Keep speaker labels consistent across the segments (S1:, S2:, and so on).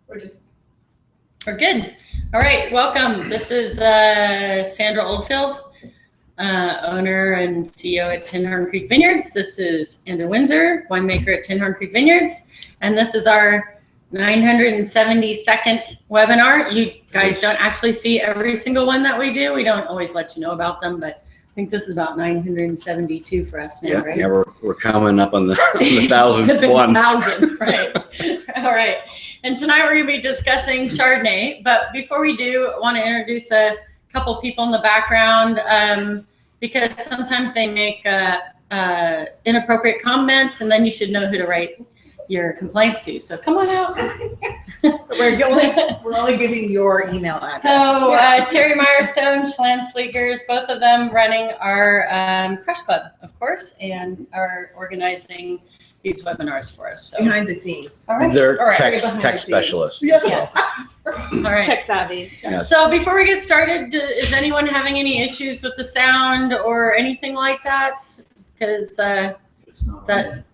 S1: We're good. All right, welcome. This is Sandra Oldfield, owner and CEO at Tinhorn Creek Vineyards. This is Andrew Windsor, winemaker at Tinhorn Creek Vineyards, and this is our 972nd webinar. You guys don't actually see every single one that we do. We don't always let you know about them, but I think this is about 972 for us now, right?
S2: Yeah, we're coming up on the 1,000th one.
S1: 1,000, right? All right. And tonight we're going to be discussing Chardonnay. But before we do, I want to introduce a couple people in the background because sometimes they make inappropriate comments, and then you should know who to write your complaints to. So come on out.
S3: We're only giving your email address.
S1: So Terry Mirestone, Schlan Sleekers, both of them running our Crush Club, of course, and are organizing these webinars for us. So
S3: behind the scenes.
S1: All right.
S2: They're
S1: All right.
S2: tech specialists.
S1: Yeah. All right.
S3: Tech savvy.
S2: Yeah.
S1: So before we get started, is anyone having any issues with the sound or anything like that? Because
S4: It's not
S1: that.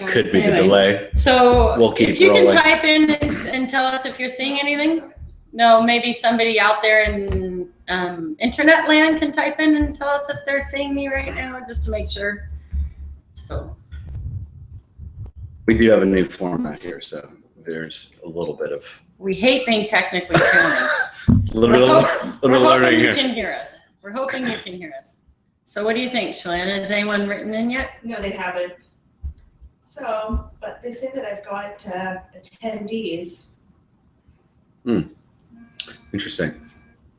S2: Could be the
S1: Anyway.
S2: delay.
S1: So
S2: We'll keep
S1: if you
S2: rolling.
S1: can type in and tell us if you're seeing anything. No, maybe somebody out there in internet land can type in and tell us if they're seeing me right now, just to make sure. So
S2: We do have a new format here, so there's a little bit of
S1: we hate being technically challenged.
S2: little bit of
S1: We're
S2: learning
S1: hoping you
S2: here.
S1: can hear us. We're hoping you can hear us. So what do you think, Shalana? Has anyone written in yet?
S5: No, they haven't. So, but they say that I've got attendees.
S2: Interesting.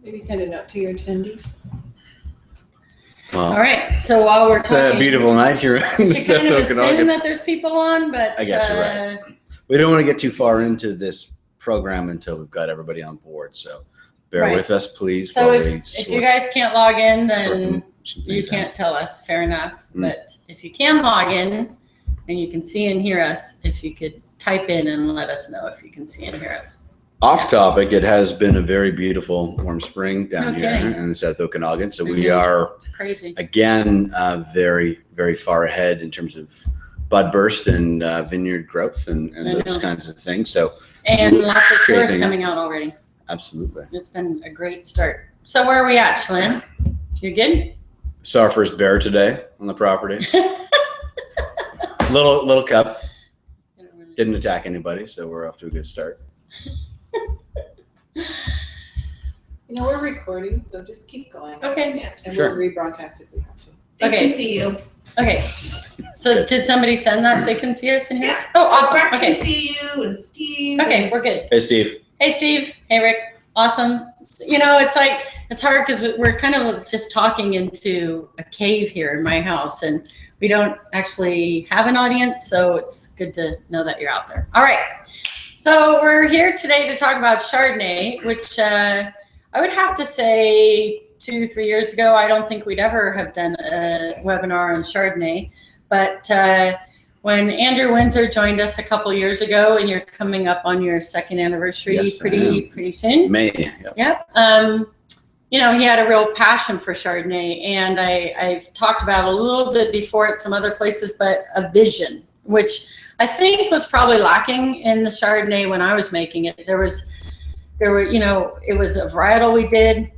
S3: Maybe send a note to your attendees.
S1: All
S2: Well,
S1: right. So while we're
S2: it's a
S1: talking,
S2: beautiful night here in
S1: you kind
S2: South
S1: of assume
S2: Okanagan.
S1: that there's people on, but
S2: I guess you're right. We don't want to get too far into this program until we've got everybody on board. So bear
S1: Right.
S2: with us, please.
S1: So
S2: while
S1: if
S2: we
S1: you
S2: sort-
S1: guys can't log in,
S2: sort
S1: then
S2: some
S1: you
S2: things out.
S1: can't tell us. Fair enough.
S2: Mm.
S1: But if you can log in and you can see and hear us, if you could type in and let us know if you can see and hear us.
S2: Off topic, it has been a very beautiful warm spring down
S1: No
S2: here
S1: kidding.
S2: in the South Okanagan. So we
S1: Mhm.
S2: are,
S1: It's crazy.
S2: again, very, very far ahead in terms of bud burst and vineyard growth and
S1: I
S2: those
S1: know.
S2: kinds of things. So
S1: And lots of tourists
S2: Shaping up.
S1: coming out already.
S2: absolutely.
S1: It's been a great start. So where are we at, Shalyn? You good?
S2: Saw our first bear today on the property. little cup. Didn't attack anybody, so we're off to a good start.
S3: You know, we're recording, so just keep going.
S1: Okay.
S3: And
S2: Sure.
S3: we'll rebroadcast if we have to.
S5: They
S1: Okay.
S5: can see you.
S1: Okay. So
S2: Good.
S1: did somebody send that? They can see us and hear us?
S5: Yeah.
S1: Oh,
S5: So
S1: awesome.
S5: Brett
S1: Okay.
S5: can see you and Steve.
S1: Okay, we're good.
S2: Hey, Steve.
S1: Hey, Steve. Hey, Rick. Awesome. You know, it's like, it's hard because we're kind of just talking into a cave here in my house, and we don't actually have an audience, so it's good to know that you're out there. All right. So we're here today to talk about Chardonnay, which I would have to say 2-3 years ago, I don't think we'd ever have done a webinar on Chardonnay. But when Andrew Windsor joined us a couple years ago, and you're coming up on your second anniversary
S2: Yes, I
S1: pretty soon.
S2: May. Yep.
S1: Yep. You know, he had a real passion for Chardonnay, and I've talked about a little bit before at some other places, but a vision, which I think was probably lacking in the Chardonnay when I was making it. There were, you know, it was a varietal we did.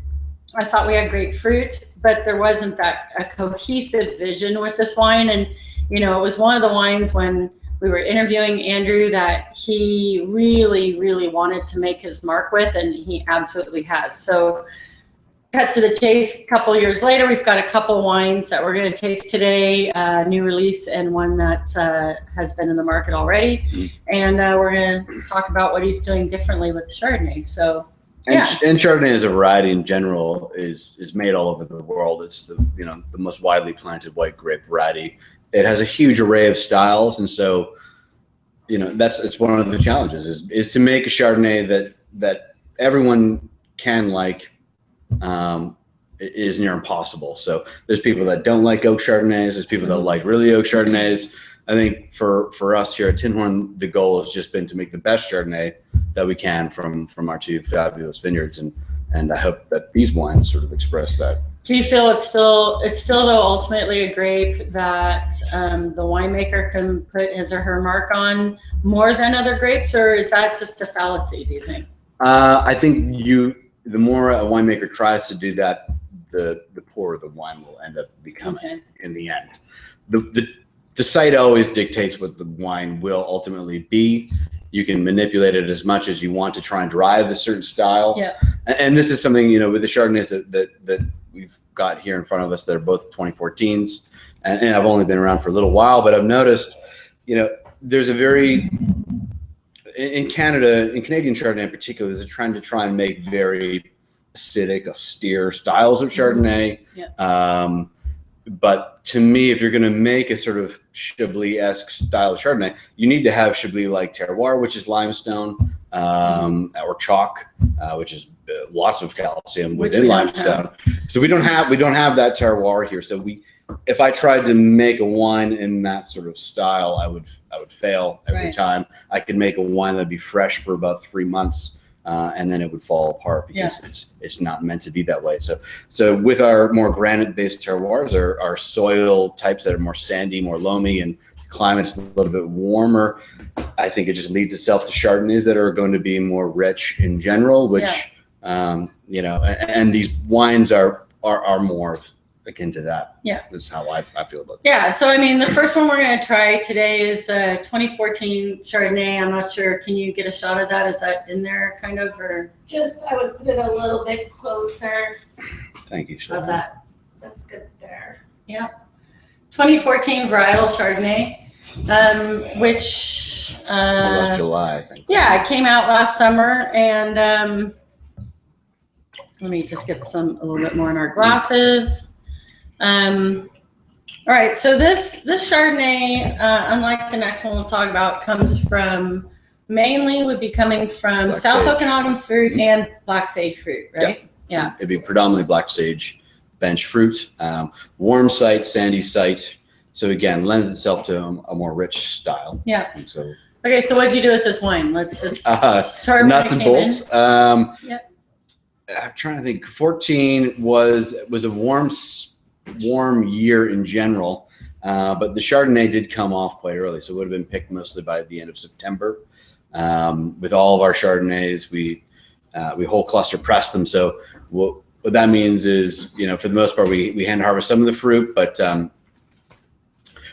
S1: I thought we had great fruit, but there wasn't a cohesive vision with this wine. And, you know, it was one of the wines when we were interviewing Andrew that he really, really wanted to make his mark with, and he absolutely has. So cut to the chase, a couple years later, we've got a couple wines that we're going to taste today, new release and one that has been in the market already. And we're going to talk about what he's doing differently with the Chardonnay. So, yeah.
S2: And Chardonnay as a variety in general is made all over the world. It's the most widely planted white grape variety. It has a huge array of styles, and so it's one of the challenges is to make a Chardonnay that everyone can like. Is near impossible. So there's people that don't like oak Chardonnays. There's people that like really oak Chardonnays. I think for us here at Tinhorn, the goal has just been to make the best Chardonnay that we can from our two fabulous vineyards, and I hope that these wines sort of express that.
S1: Do you feel it's still though ultimately a grape that the winemaker can put his or her mark on more than other grapes, or is that just a fallacy, do you think?
S2: I think the more a winemaker tries to do that, the poorer the wine will end up becoming in the end. The site always dictates what the wine will ultimately be. You can manipulate it as much as you want to try and drive a certain style.
S1: Yeah.
S2: And this is something, you know, with the Chardonnays that we've got here in front of us that are both 2014s. And I've only been around for a little while, but I've noticed, you know, there's a very, in Canada, in Canadian Chardonnay in particular, there's a trend to try and make very acidic, austere styles of Chardonnay.
S1: Yeah.
S2: But to me, if you're going to make a sort of Chablis-esque style of Chardonnay, you need to have Chablis-like terroir, which is limestone, or chalk, which is lots of calcium within limestone. So we don't have that terroir here. So if I tried to make a wine in that sort of style, I would fail every time. I could make a wine that'd be fresh for about 3 months. And then it would fall apart because it's not meant to be that way. So with our more granite-based terroirs, our soil types that are more sandy, more loamy, and climate's a little bit warmer, I think it just leads itself to Chardonnays that are going to be more rich in general, which you know, and these wines are more akin to that.
S1: Yeah.
S2: That's how I feel about it.
S1: Yeah. So, I mean, the first one we're going to try today is 2014 Chardonnay. I'm not sure. Can you get a shot of that? Is that in there kind of, or?
S5: Just, I would put it a little bit closer.
S2: Thank you, Sharon.
S1: How's that?
S5: That's good there.
S1: Yeah. 2014 varietal Chardonnay, which
S2: last July, I think.
S1: Yeah, it came out last summer, and let me just get a little bit more in our glasses. All right, so this Chardonnay, unlike the next one we'll talk about, would be coming from
S2: Black
S1: South
S2: sage.
S1: Okanagan fruit and black sage fruit, right? Yeah.
S2: It'd be predominantly black sage bench fruit, warm site, sandy site. So again, lends itself to a more rich style.
S1: Yeah.
S2: And so.
S1: Okay, so what did you do with this wine? Let's just start
S2: nuts and bolts.
S1: Yep.
S2: I'm trying to think. 14 was a warm year in general, but the Chardonnay did come off quite early, so it would have been picked mostly by the end of September. With all of our Chardonnays, we whole cluster press them. So what that means is, you know, for the most part, we hand harvest some of the fruit, but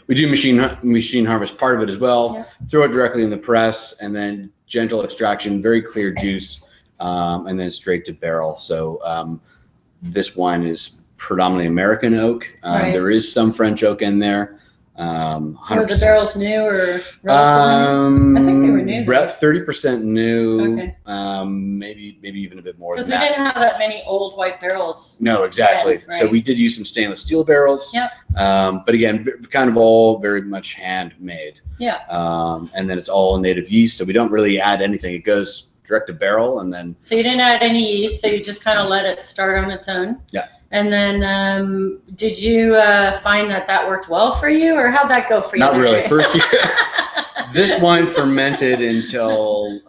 S2: we do machine harvest part of it as well.
S1: Yeah.
S2: Throw it directly in the press, and then gentle extraction, very clear juice, and then straight to barrel. So this wine is predominantly American oak. There is some French oak in there.
S1: Were the barrels new or relatively new? I think they were new.
S2: 30% new.
S1: Okay.
S2: Maybe even a bit more than
S1: Because we didn't have that many old white barrels.
S2: No, exactly.
S1: Then, right?
S2: So we did use some stainless steel barrels.
S1: Yep.
S2: But again, kind of all very much handmade.
S1: Yeah.
S2: And then it's all native yeast, so we don't really add anything. It goes direct to barrel, and then.
S1: So you didn't add any yeast, so you just kind of let it start on its own.
S2: Yeah.
S1: And then, did you find that worked well for you, or how'd that go for you?
S2: Not really. First year, this wine fermented until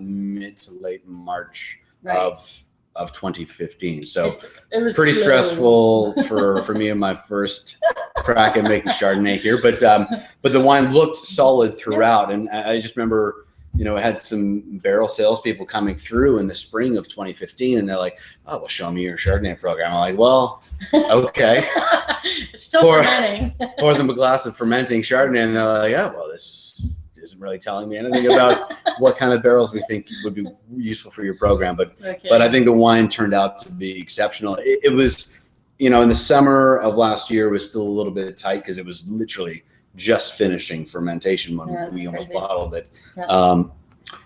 S2: mid to late March of 2015. So
S1: it was
S2: pretty
S1: slow.
S2: Stressful for me in my first crack at making Chardonnay here. But the wine looked solid throughout, and I just remember. You know, I had some barrel salespeople coming through in the spring of 2015, and they're like, "Oh, well, show me your Chardonnay program." I'm like, "Well, okay."
S1: It's still fermenting.
S2: Pour them a glass of fermenting Chardonnay, and they're like, "Oh, well, this isn't really telling me anything about what kind of barrels we think would be useful for your program." But I think the wine turned out to be exceptional. It was, you know, in the summer of last year, it was still a little bit tight because it was literally just finishing fermentation when we almost bottled it. Yeah.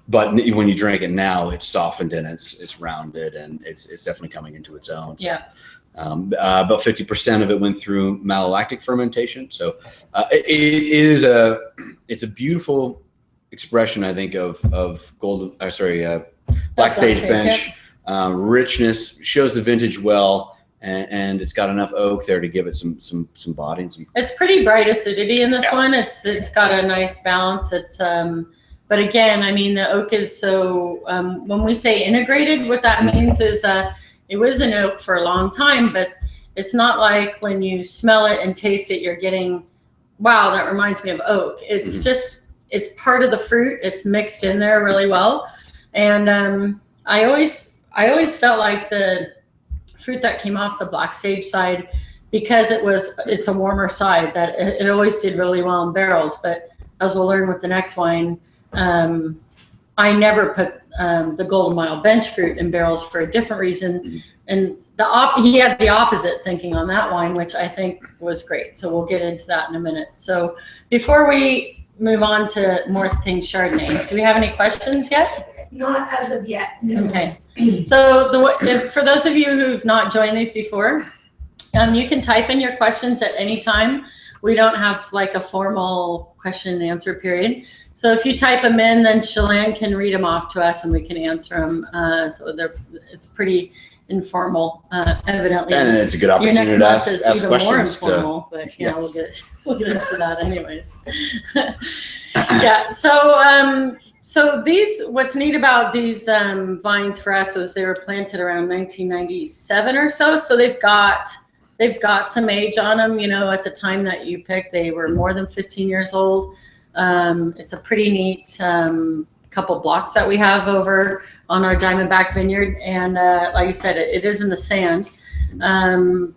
S2: But when you drink it now, it's softened and it's rounded, and it's definitely coming into its own. So,
S1: yeah.
S2: About 50% of it went through malolactic fermentation. So it's a beautiful expression, I think, of black sage bench. Richness, shows the vintage well. And it's got enough oak there to give it some body and some.
S1: It's pretty bright acidity in this one. It's got a nice balance. It's but again, I mean, the oak is so. When we say integrated, what that means is it was an oak for a long time, but It's not like when you smell it and taste it, you're getting, wow, that reminds me of oak. It's just, it's part of the fruit. It's mixed in there really well. And I always felt like the fruit that came off the black sage side, because it's a warmer side, that it always did really well in barrels. But as we'll learn with the next wine, I never put the Golden Mile bench fruit in barrels for a different reason. And he had the opposite thinking on that wine, which I think was great. So we'll get into that in a minute. So before we move on to more things Chardonnay, do we have any questions yet?
S5: Not as of yet. No.
S1: Okay. So for those of you who've not joined these before, you can type in your questions at any time. We don't have like a formal question and answer period. So if you type them in, then Shalane can read them off to us and we can answer them. So it's pretty informal, evidently.
S2: And it's a good opportunity to ask questions.
S1: More informal, but yes. We'll get into that anyways. Yeah. So what's neat about these vines for us was they were planted around 1997 or so. So they've got some age on them. At the time that you picked, they were more than 15 years old. It's a pretty neat couple blocks that we have over on our Diamondback vineyard. And like you said, it is in the sand.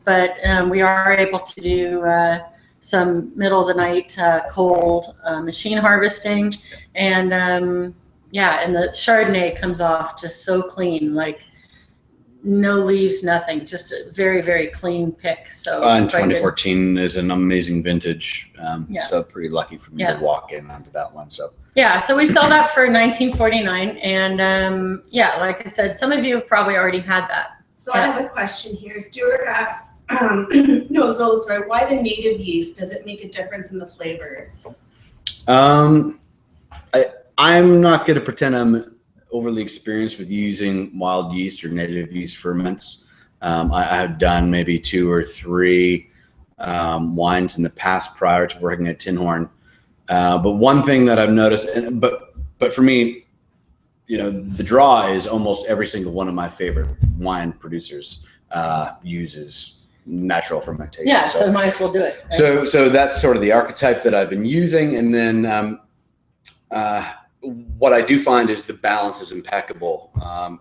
S1: But we are able to do some middle of the night cold machine harvesting. And and the Chardonnay comes off just so clean, like no leaves, nothing, just a very, very clean pick. So
S2: and 2014 is an amazing vintage. So pretty lucky for me to walk in onto that one. So
S1: so we sell that for $19.49. And like I said, some of you have probably already had that.
S5: So I have a question here. Stuart asks, why the native yeast? Does it make a difference in the flavors?
S2: I'm not going to pretend I'm overly experienced with using wild yeast or native yeast ferments. I have done maybe 2 or 3 wines in the past prior to working at Tinhorn. But one thing that I've noticed, but for me, the draw is almost every single one of my favorite wine producers uses natural fermentation.
S1: Yeah, so might as well do it.
S2: Right? So that's sort of the archetype that I've been using. And then what I do find is the balance is impeccable.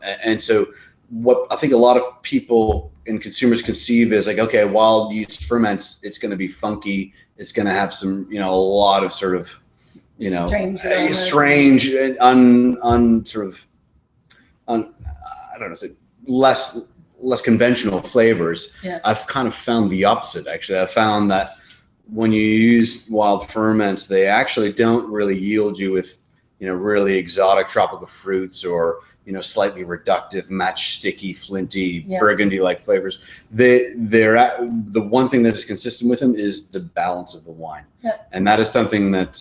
S2: And so what I think a lot of people and consumers conceive is like, okay, wild yeast ferments, it's going to be funky. It's going to have some, a lot of sort of, strange and I don't know, say less conventional flavors.
S1: Yeah.
S2: I've kind of found the opposite, actually. I've found that when you use wild ferments, they actually don't really yield you with, really exotic tropical fruits or, slightly reductive, matchsticky, flinty, burgundy-like flavors. The one thing that is consistent with them is the balance of the wine.
S1: Yeah.
S2: And that is something that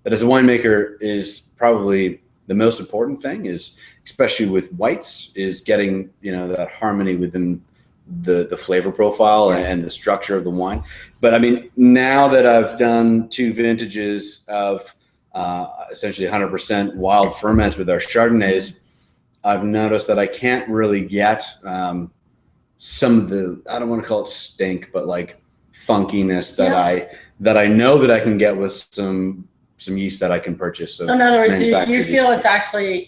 S2: as a winemaker is probably the most important thing, is especially with whites, is getting, that harmony within the flavor profile and the structure of the wine. But I mean, now that I've done 2 vintages of essentially 100% wild ferments with our Chardonnays, I've noticed that I can't really get some of the, I don't want to call it stink, but like funkiness that I know that I can get with some yeast that I can purchase.
S1: So in other words, you feel it's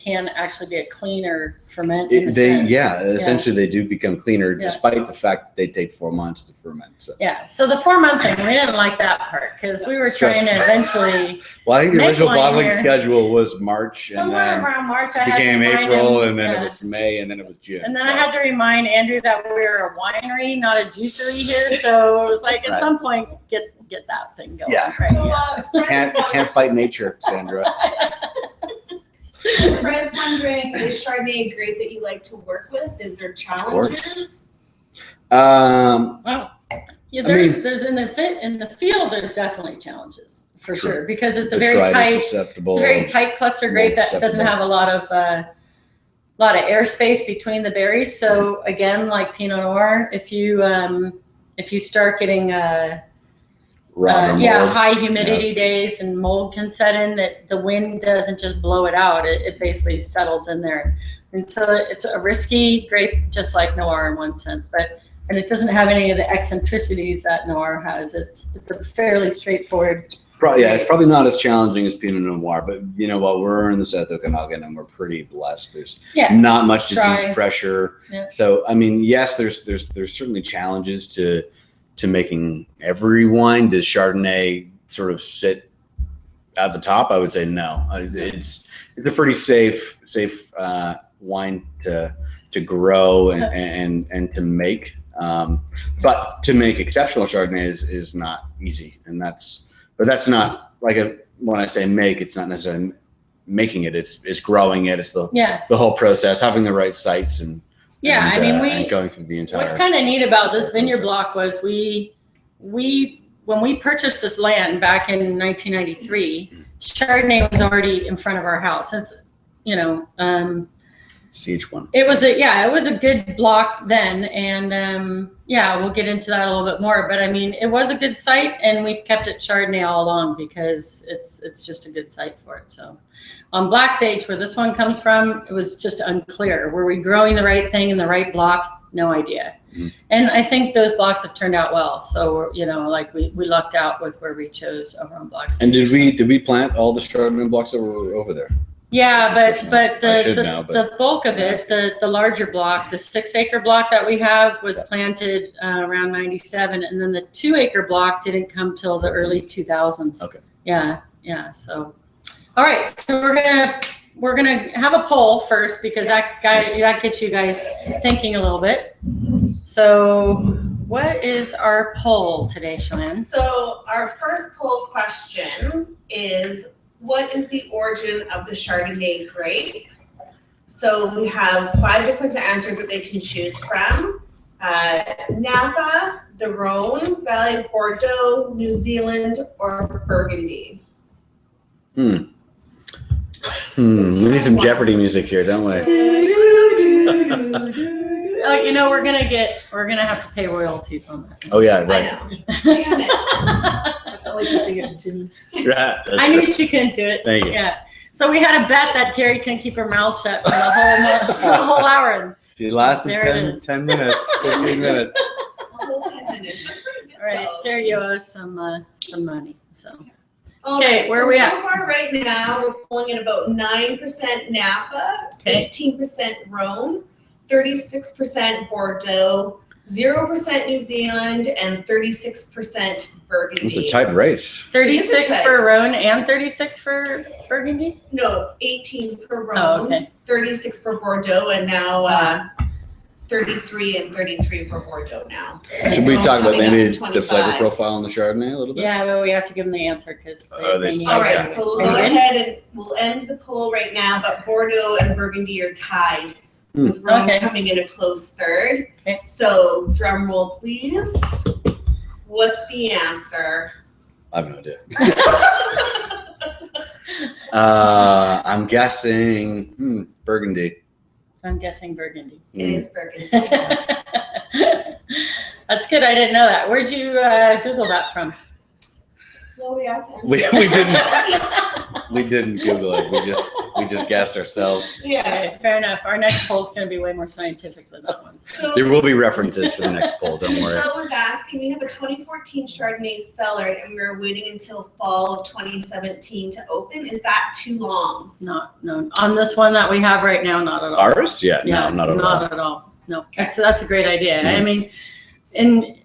S1: can actually be a cleaner ferment.
S2: Essentially they do become cleaner despite the fact they take 4 months to ferment. So.
S1: Yeah. So the 4 month thing, we didn't like that part because we were trying to eventually.
S2: Well, I think the original bottling schedule was March, and then
S1: around March
S2: it became April, and then it was May, and then it was June.
S1: And then I had to remind Andrew that we were a winery, not a juicery here. So it was like at some point get that thing going.
S2: Yeah.
S1: Right?
S5: So,
S2: Can't fight nature, Sandra.
S5: Fred's wondering, is Chardonnay a grape that you like to work with? Is there challenges?
S1: There's in the field there's definitely challenges for sure, because it's a very tight cluster grape that doesn't have a lot of airspace between the berries. So again, like Pinot Noir, if you start getting high humidity days and mold can set in, that the wind doesn't just blow it out, it basically settles in there. And so it's a risky grape, just like Noir in one sense. But and it doesn't have any of the eccentricities that Noir has. It's a fairly straightforward.
S2: It's probably not as challenging as Pinot Noir, but while we're in the South Okanagan and we're pretty blessed, there's not much disease pressure.
S1: Yeah.
S2: So I mean, yes, there's certainly challenges to making every wine. Does Chardonnay sort of sit at the top? I would say no. It's a pretty safe wine to grow and to make. But to make exceptional Chardonnay is not easy, and that's not when I say make, it's not necessarily making it. It's growing it. It's the whole process, having the right sites and going through the entire.
S1: What's kind of neat about this vineyard block was we when we purchased this land back in 1993, Chardonnay was already in front of our house. It's
S2: CH1.
S1: It was a good block then, and we'll get into that a little bit more. But I mean, it was a good site, and we've kept it Chardonnay all along because it's just a good site for it. So, on Black Sage, where this one comes from, it was just unclear. Were we growing the right thing in the right block? No idea. Mm-hmm. And I think those blocks have turned out well. So we lucked out with where we chose over on Black Sage.
S2: And did we plant all the Chardonnay blocks that were over there?
S1: Yeah, but the bulk of it, the larger block, the 6-acre block that we have was planted around 97, and then the 2-acre block didn't come till the early 2000s.
S2: Okay.
S1: Yeah. So, all right. So we're gonna have a poll first because that gets you guys thinking a little bit. So, what is our poll today, Joanne?
S5: So our first poll question is, what is the origin of the Chardonnay grape? So we have 5 different answers that they can choose from. Napa, the Rhone Valley, Bordeaux, New Zealand, or Burgundy.
S2: We need some Jeopardy music here, don't we?
S1: We're gonna have to pay royalties on that.
S2: Oh yeah, right.
S5: I know. Damn it. That's all you can sing it to.
S1: I knew she couldn't do it.
S2: Thank you.
S1: Yeah. So we had a bet that Terry couldn't keep her mouth shut for the whole hour.
S2: She lasted 10 minutes, 15 minutes.
S5: A whole 10 minutes. That's pretty good.
S1: All right, Terry, you owe us some money. So.
S5: Okay,
S1: where are we at?
S5: So far right now, we're pulling at about 9% Napa, 18% Rhone, 36% Bordeaux, 0% New Zealand, and 36% Burgundy.
S2: It's a tight race.
S1: 36 for Rhone and 36 for Burgundy?
S5: No, 18 for Rhone, 36 for Bordeaux, and now 33 and 33 for Bordeaux now.
S2: Should we talk about maybe the flavor profile on the Chardonnay a little bit?
S1: Yeah, well, we have to give them the answer because
S5: all right, so we'll go ahead and we'll end the poll right now, but Bordeaux and Burgundy are tied with Rhone coming in a close third.
S1: Okay.
S5: So drum roll, please. What's the answer?
S2: I have no idea. I'm guessing Burgundy.
S1: I'm guessing Burgundy.
S5: It is Burgundy.
S1: That's good. I didn't know that. Where'd you Google that from?
S5: Well, we asked
S2: we didn't. We didn't Google it. We just guessed ourselves.
S5: Yeah.
S1: Okay, fair enough. Our next poll is going to be way more scientific than that one.
S5: So
S2: there will be references for the next poll. Don't worry.
S5: Michelle was asking. We have a 2014 Chardonnay cellared, and we're waiting until fall of 2017 to open. Is that too long?
S1: No. On this one that we have right now, not at all.
S2: Ours? Yeah. No, not at all.
S1: No, that's a great idea. I mean, in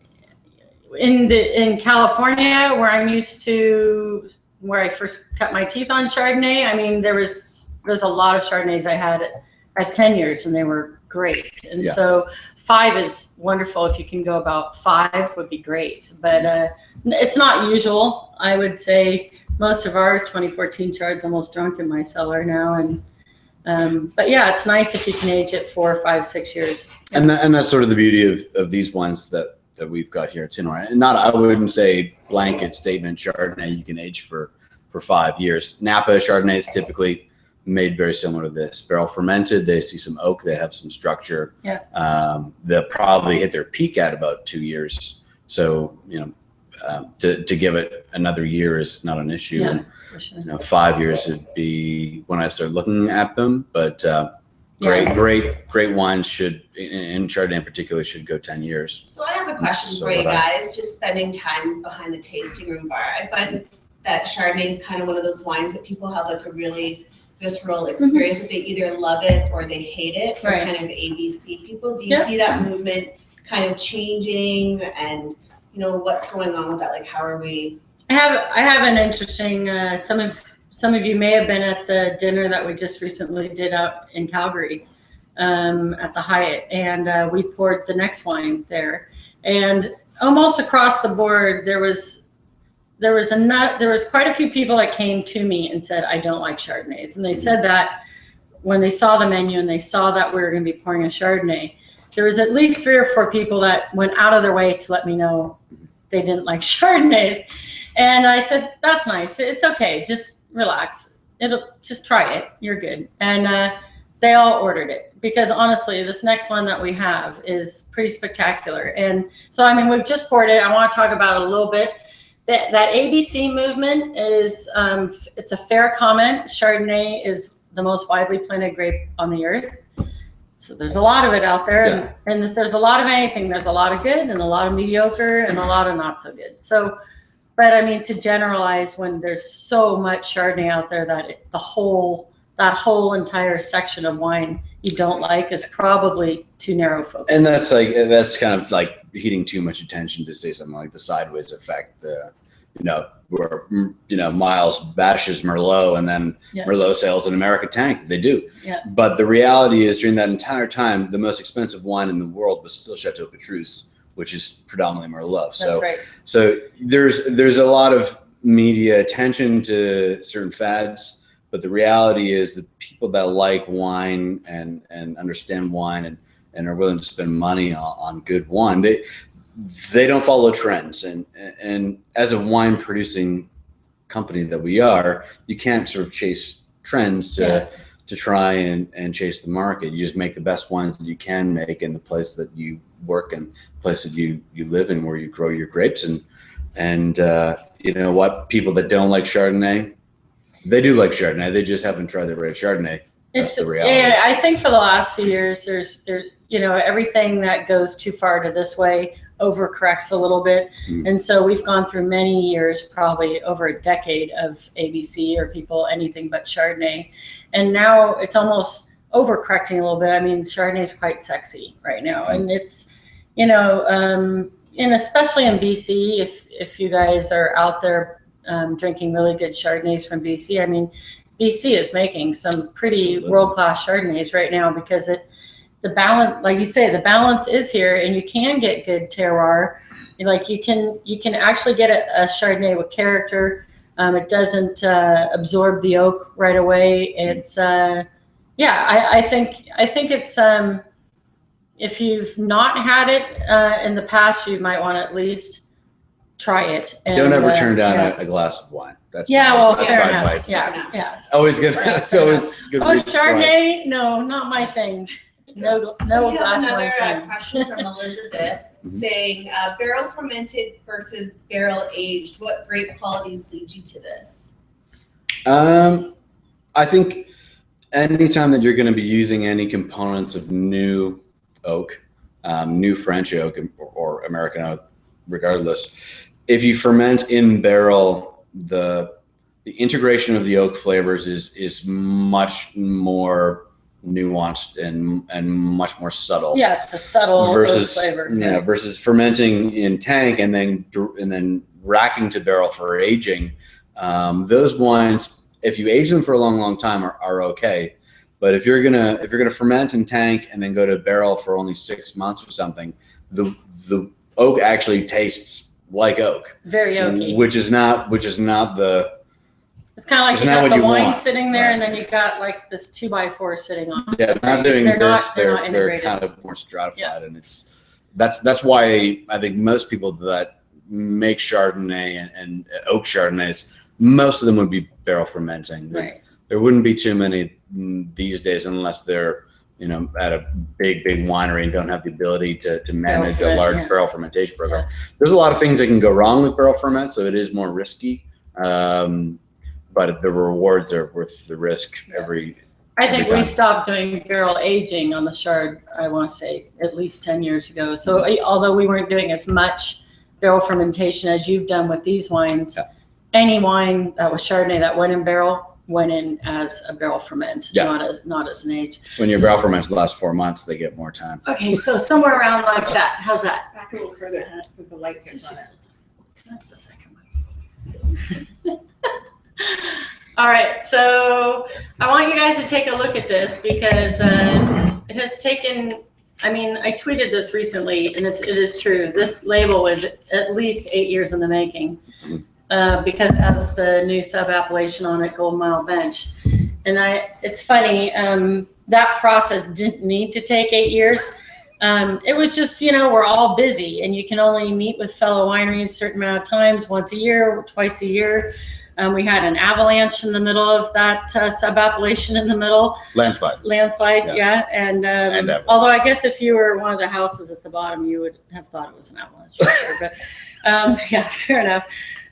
S1: California, where I'm used to, where I first cut my teeth on Chardonnay, I mean, there's a lot of Chardonnays I had at 10 years, and they were great. And so 5 is wonderful. If you can go about 5 would be great, but it's not usual. I would say most of our 2014 Chard's almost drunk in my cellar now, and but yeah, it's nice if you can age it 4, 5, 6 years.
S2: And that's sort of the beauty of these wines that we've got here at Tinor. And I wouldn't say blanket statement Chardonnay you can age for 5 years. Napa Chardonnay is typically made very similar to this. Barrel fermented, they see some oak, they have some structure.
S1: Yeah.
S2: They'll probably hit their peak at about 2 years. So, to give it another year is not an issue.
S1: Yeah, for sure.
S2: 5 years would be when I start looking at them. But Great wines should, in Chardonnay in particular, should go 10 years.
S5: So I have a question for you guys, just spending time behind the tasting room bar. I find that Chardonnay is kind of one of those wines that people have like a really visceral experience with. They either love it or they hate it. They're kind of ABC people. Do you see that movement kind of changing, and what's going on with that? Like, how are we?
S1: I have an interesting, some of you may have been at the dinner that we just recently did out in Calgary at the Hyatt, and we poured the next wine there, and almost across the board there was quite a few people that came to me and said, I don't like Chardonnays. And they said that when they saw the menu and they saw that we were going to be pouring a Chardonnay. There was at least 3 or 4 people that went out of their way to let me know they didn't like Chardonnays. And I said, that's nice. It's okay. Just relax. Just try it. You're good. And they all ordered it because honestly, this next one that we have is pretty spectacular. And so, I mean, we've just poured it. I want to talk about it a little bit. That ABC movement is, it's a fair comment. Chardonnay is the most widely planted grape on the earth. So there's a lot of it out there, and there's a lot of anything. There's a lot of good and a lot of mediocre and a lot of not so good. So, but I mean, to generalize when there's so much Chardonnay out there that that whole entire section of wine you don't like is probably too narrow focus.
S2: And that's kind of like heating too much attention to say something like the sideways effect. Where Miles bashes Merlot and then Merlot sells an American tank. They do.
S1: Yeah.
S2: But the reality is, during that entire time, the most expensive wine in the world was still Chateau Petrus, which is predominantly Merlot.
S1: That's right.
S2: So there's a lot of media attention to certain fads, but the reality is that people that like wine and understand wine and are willing to spend money on good wine, they don't follow trends. And as a wine producing company that we are, you can't sort of chase trends to try and chase the market. You just make the best wines that you can make in the place that you work and the place that you live in, where you grow your grapes. And you know what? People that don't like Chardonnay, they do like Chardonnay. They just haven't tried the right Chardonnay. That's the reality.
S1: Yeah, I think for the last few years, there's everything that goes too far to this way overcorrects a little bit. And so we've gone through many years, probably over a decade of ABC or people anything but Chardonnay. And now it's almost overcorrecting a little bit. I mean, Chardonnay is quite sexy right now. And it's, and especially in BC, if you guys are out there drinking really good Chardonnays from BC, I mean, BC is making some pretty world-class Chardonnays right now because the balance, like you say, the balance is here, and you can get good terroir. Like you can actually get a Chardonnay with character. It doesn't absorb the oak right away. It's I think it's if you've not had it in the past, you might want to at least try it. And,
S2: don't ever turn down a glass of wine. That's
S1: fair enough.
S2: Advice.
S1: Yeah.
S2: It's always good. It's always good.
S1: Oh, Chardonnay? No, not my thing. No
S5: we have
S1: glass
S5: another
S1: wine.
S5: question from Elizabeth saying, barrel fermented versus barrel aged. What grape qualities lead you to this?
S2: I think anytime that you're going to be using any components of new oak, new French oak or American oak, regardless, if you ferment in barrel, the integration of the oak flavors is much more nuanced and much more subtle.
S1: Yeah, it's a subtle oak flavor.
S2: Yeah, versus fermenting in tank and then racking to barrel for aging. Those wines, if you age them for a long time, are okay. But if you're gonna ferment in tank and then go to barrel for only 6 months or something, the oak actually tastes like oak.
S1: Very oaky.
S2: Which is not the.
S1: It's kind of like you got the wine sitting there, and then you got like this 2x4 sitting on.
S2: Yeah, they're not doing this. They're kind of more stratified, and that's why I think most people that make Chardonnay and oak Chardonnays, most of them would be barrel fermenting. There wouldn't be too many these days unless they're at a big winery and don't have the ability to manage a large barrel fermentation program. There's a lot of things that can go wrong with barrel ferment, so it is more risky. But the rewards are worth the risk every
S1: I think
S2: every
S1: we
S2: time.
S1: stopped doing barrel aging on the Chard, I want to say at least 10 years ago. So although we weren't doing as much barrel fermentation as you've done with these wines,
S2: Yeah.
S1: any wine that was Chardonnay that went in barrel went in as a barrel ferment,
S2: Yeah.
S1: not as an age.
S2: When your barrel ferments last 4 months, they get more time.
S1: Okay, so somewhere around like that. How's that?
S3: Back a little further because the light gets on it.
S1: That's the second one. All right, so I want you guys to take a look at this because it has taken, I mean, I tweeted this recently and it is true. This label is at least 8 years in the making because it has the new sub-appellation on it, Golden Mile Bench. And it's funny, that process didn't need to take 8 years. It was just, we're all busy and you can only meet with fellow wineries a certain amount of times, once a year, twice a year. We had an avalanche in the middle of that sub-appellation in the middle.
S2: Landslide.
S1: Yeah. And although I guess if you were one of the houses at the bottom, you would have thought it was an avalanche for sure. But yeah, fair enough.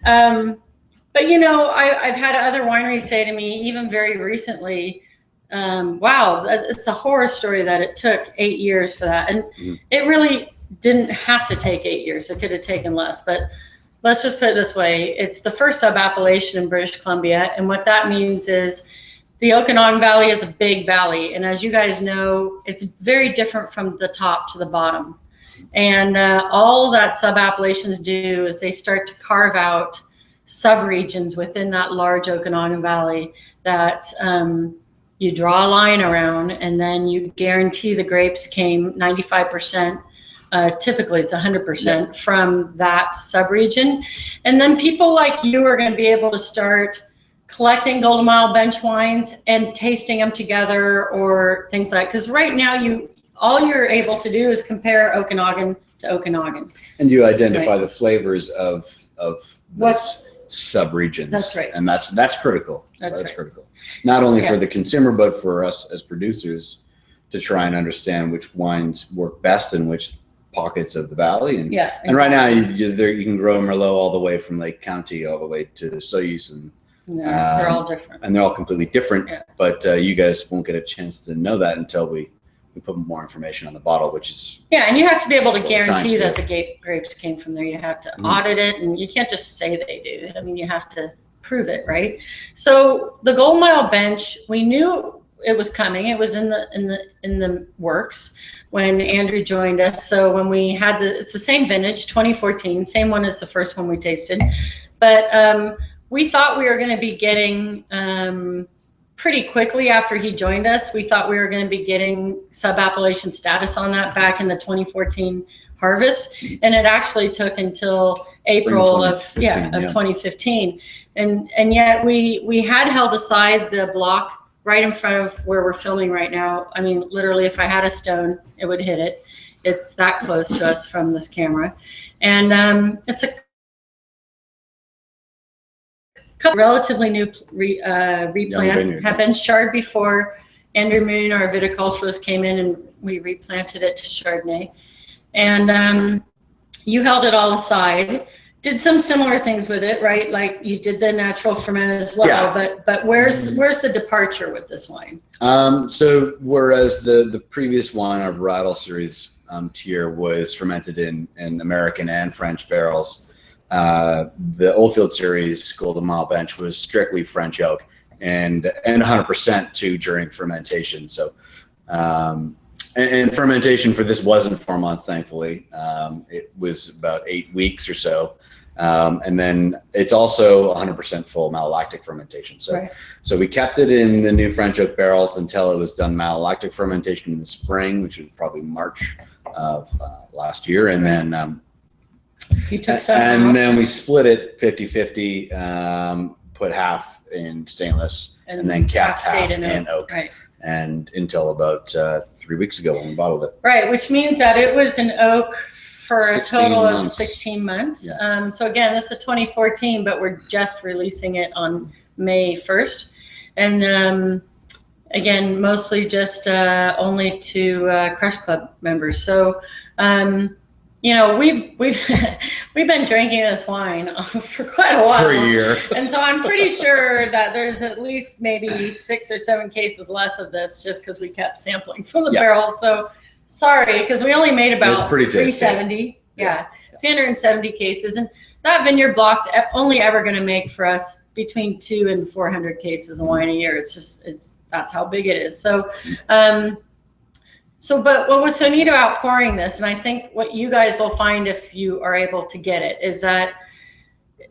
S1: But I've had other wineries say to me, even very recently, wow, it's a horror story that it took 8 years for that. And it really didn't have to take 8 years. It could have taken less, but let's just put it this way. It's the first sub-appellation in British Columbia. And what that means is the Okanagan Valley is a big valley. And as you guys know, it's very different from the top to the bottom. And all that sub-appellations do is they start to carve out sub-regions within that large Okanagan Valley that you draw a line around, and then you guarantee the grapes came 95%. Typically it's 100% from that subregion. And then people like you are going to be able to start collecting Golden Mile Bench wines and tasting them together or things like, because right now all you're able to do is compare Okanagan to Okanagan.
S2: And you identify the flavors of
S1: What's
S2: subregions.
S1: That's right.
S2: And that's critical. That's
S1: right.
S2: critical. Not only for the consumer, but for us as producers to try and understand which wines work best in which pockets of the valley. And and right now you can grow Merlot all the way from Lake County all the way to Soyuz, and
S1: they're all different.
S2: And they're all completely different. Yeah. But you guys won't get a chance to know that until we put more information on the bottle, which is
S1: and you have to be able to guarantee that the grapes came from there. You have to audit it, and you can't just say they do. I mean, you have to prove it, right? So the Golden Mile Bench, we knew it was coming. It was in the works when Andrew joined us. So when we had it's the same vintage, 2014, same one as the first one we tasted, but we thought we were going to be getting pretty quickly after he joined us. We thought we were going to be getting sub-appellation status on that back in the 2014 harvest, and it actually took until April of 2015, and yet we had held aside the block right in front of where we're filming right now. I mean, literally, if I had a stone, it would hit it. It's that close to us from this camera, and it's a relatively new replant. Had been Chard before. Andrew Moon, our viticulturist, came in and we replanted it to Chardonnay. And you held it all aside, did some similar things with it, right? Like you did the natural ferment as well, but where's the departure with this wine?
S2: So whereas the previous wine of Rattle series tier was fermented in American and French barrels, the Oldfield series Golden Mile Bench was strictly French oak and 100% to during fermentation. So and fermentation for this wasn't 4 months, thankfully. It was about 8 weeks or so. And then it's also 100% full malolactic fermentation. So, so we kept it in the new French oak barrels until it was done malolactic fermentation in the spring, which was probably March of last year. And then
S1: you took some
S2: and then we split it 50-50, put half in stainless and then capped half in oak. And until about 3 weeks ago when we bottled it.
S1: Right, which means that it was an oak for a total of 16 months. So again, this is 2014, but we're just releasing it on May 1st. And again, mostly just only to Crush Club members. So you know, we've we've been drinking this wine for quite a while.
S2: For a year.
S1: And so I'm pretty sure that there's at least maybe 6 or 7 cases less of this just because we kept sampling from the barrel. So sorry, because we only made about 370. Yeah, 370 cases. And that vineyard block's only ever going to make for us between 200 and 400 cases of wine a year. That's how big it is. So, but what was so neat about pouring this, and I think what you guys will find if you are able to get it, is that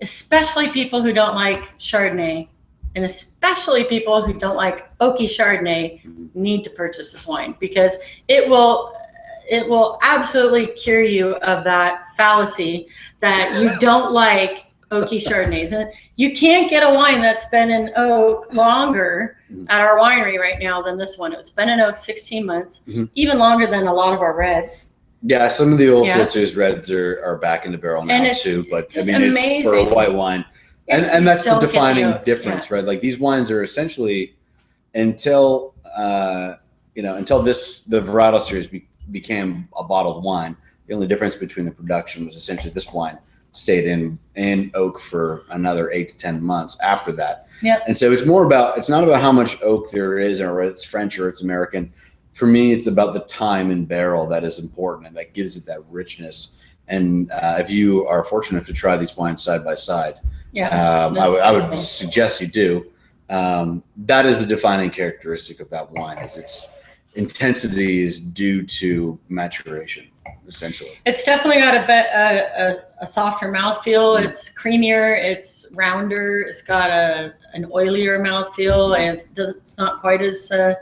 S1: especially people who don't like Chardonnay, and especially people who don't like oaky Chardonnay, need to purchase this wine, because it will absolutely cure you of that fallacy that you don't like oaky Chardonnays. And you can't get a wine that's been in oak longer at our winery right now than this one. It's been in oak 16 months, even longer than a lot of our reds.
S2: Yeah, some of the old Flitzers reds are back in the barrel now too, but I mean, it's for a white wine. And that's the defining difference, right? Like these wines are essentially, until the varietal series became a bottled wine, the only difference between the production was essentially this wine stayed in oak for another 8 to 10 months after that.
S1: Yeah.
S2: And so it's not about how much oak there is, or it's French or it's American. For me, it's about the time in barrel that is important, and that gives it that richness. And if you are fortunate to try these wines side by side, I would suggest you do. That is the defining characteristic of that wine, is its intensity is due to maturation, essentially.
S1: It's definitely got a softer mouthfeel. It's creamier, it's rounder, it's got an oilier mouthfeel, and it's not quite as the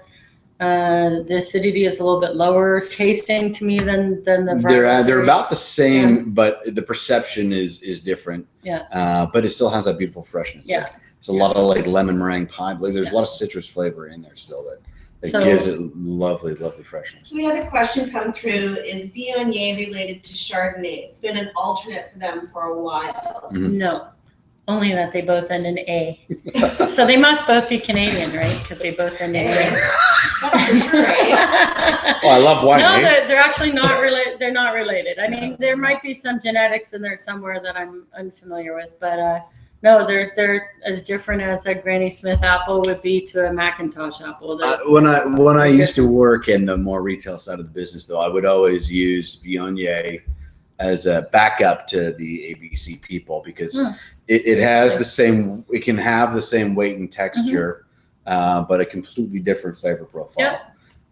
S1: acidity is a little bit lower tasting to me than the
S2: they're about the same, but the perception is different. But it still has that beautiful freshness. Like, it's a lot of like lemon meringue pie. Like there's a lot of citrus flavor in there still that gives it lovely, lovely freshness.
S5: So we had a question come through: is Viognier related to Chardonnay? It's been an alternate for them for a while.
S1: No, only that they both end in A. So they must both be Canadian, right? Because they both end in A.
S5: That's for sure.
S2: Well, I love wine.
S1: No, they're actually not related. They're not related. I mean, there might be some genetics in there somewhere that I'm unfamiliar with, but no, they're as different as a Granny Smith apple would be to a Macintosh apple.
S2: When I used to work in the more retail side of the business, though, I would always use Viognier as a backup to the ABC people, because it has the same. It can have the same weight and texture, but a completely different flavor profile.
S1: Yeah.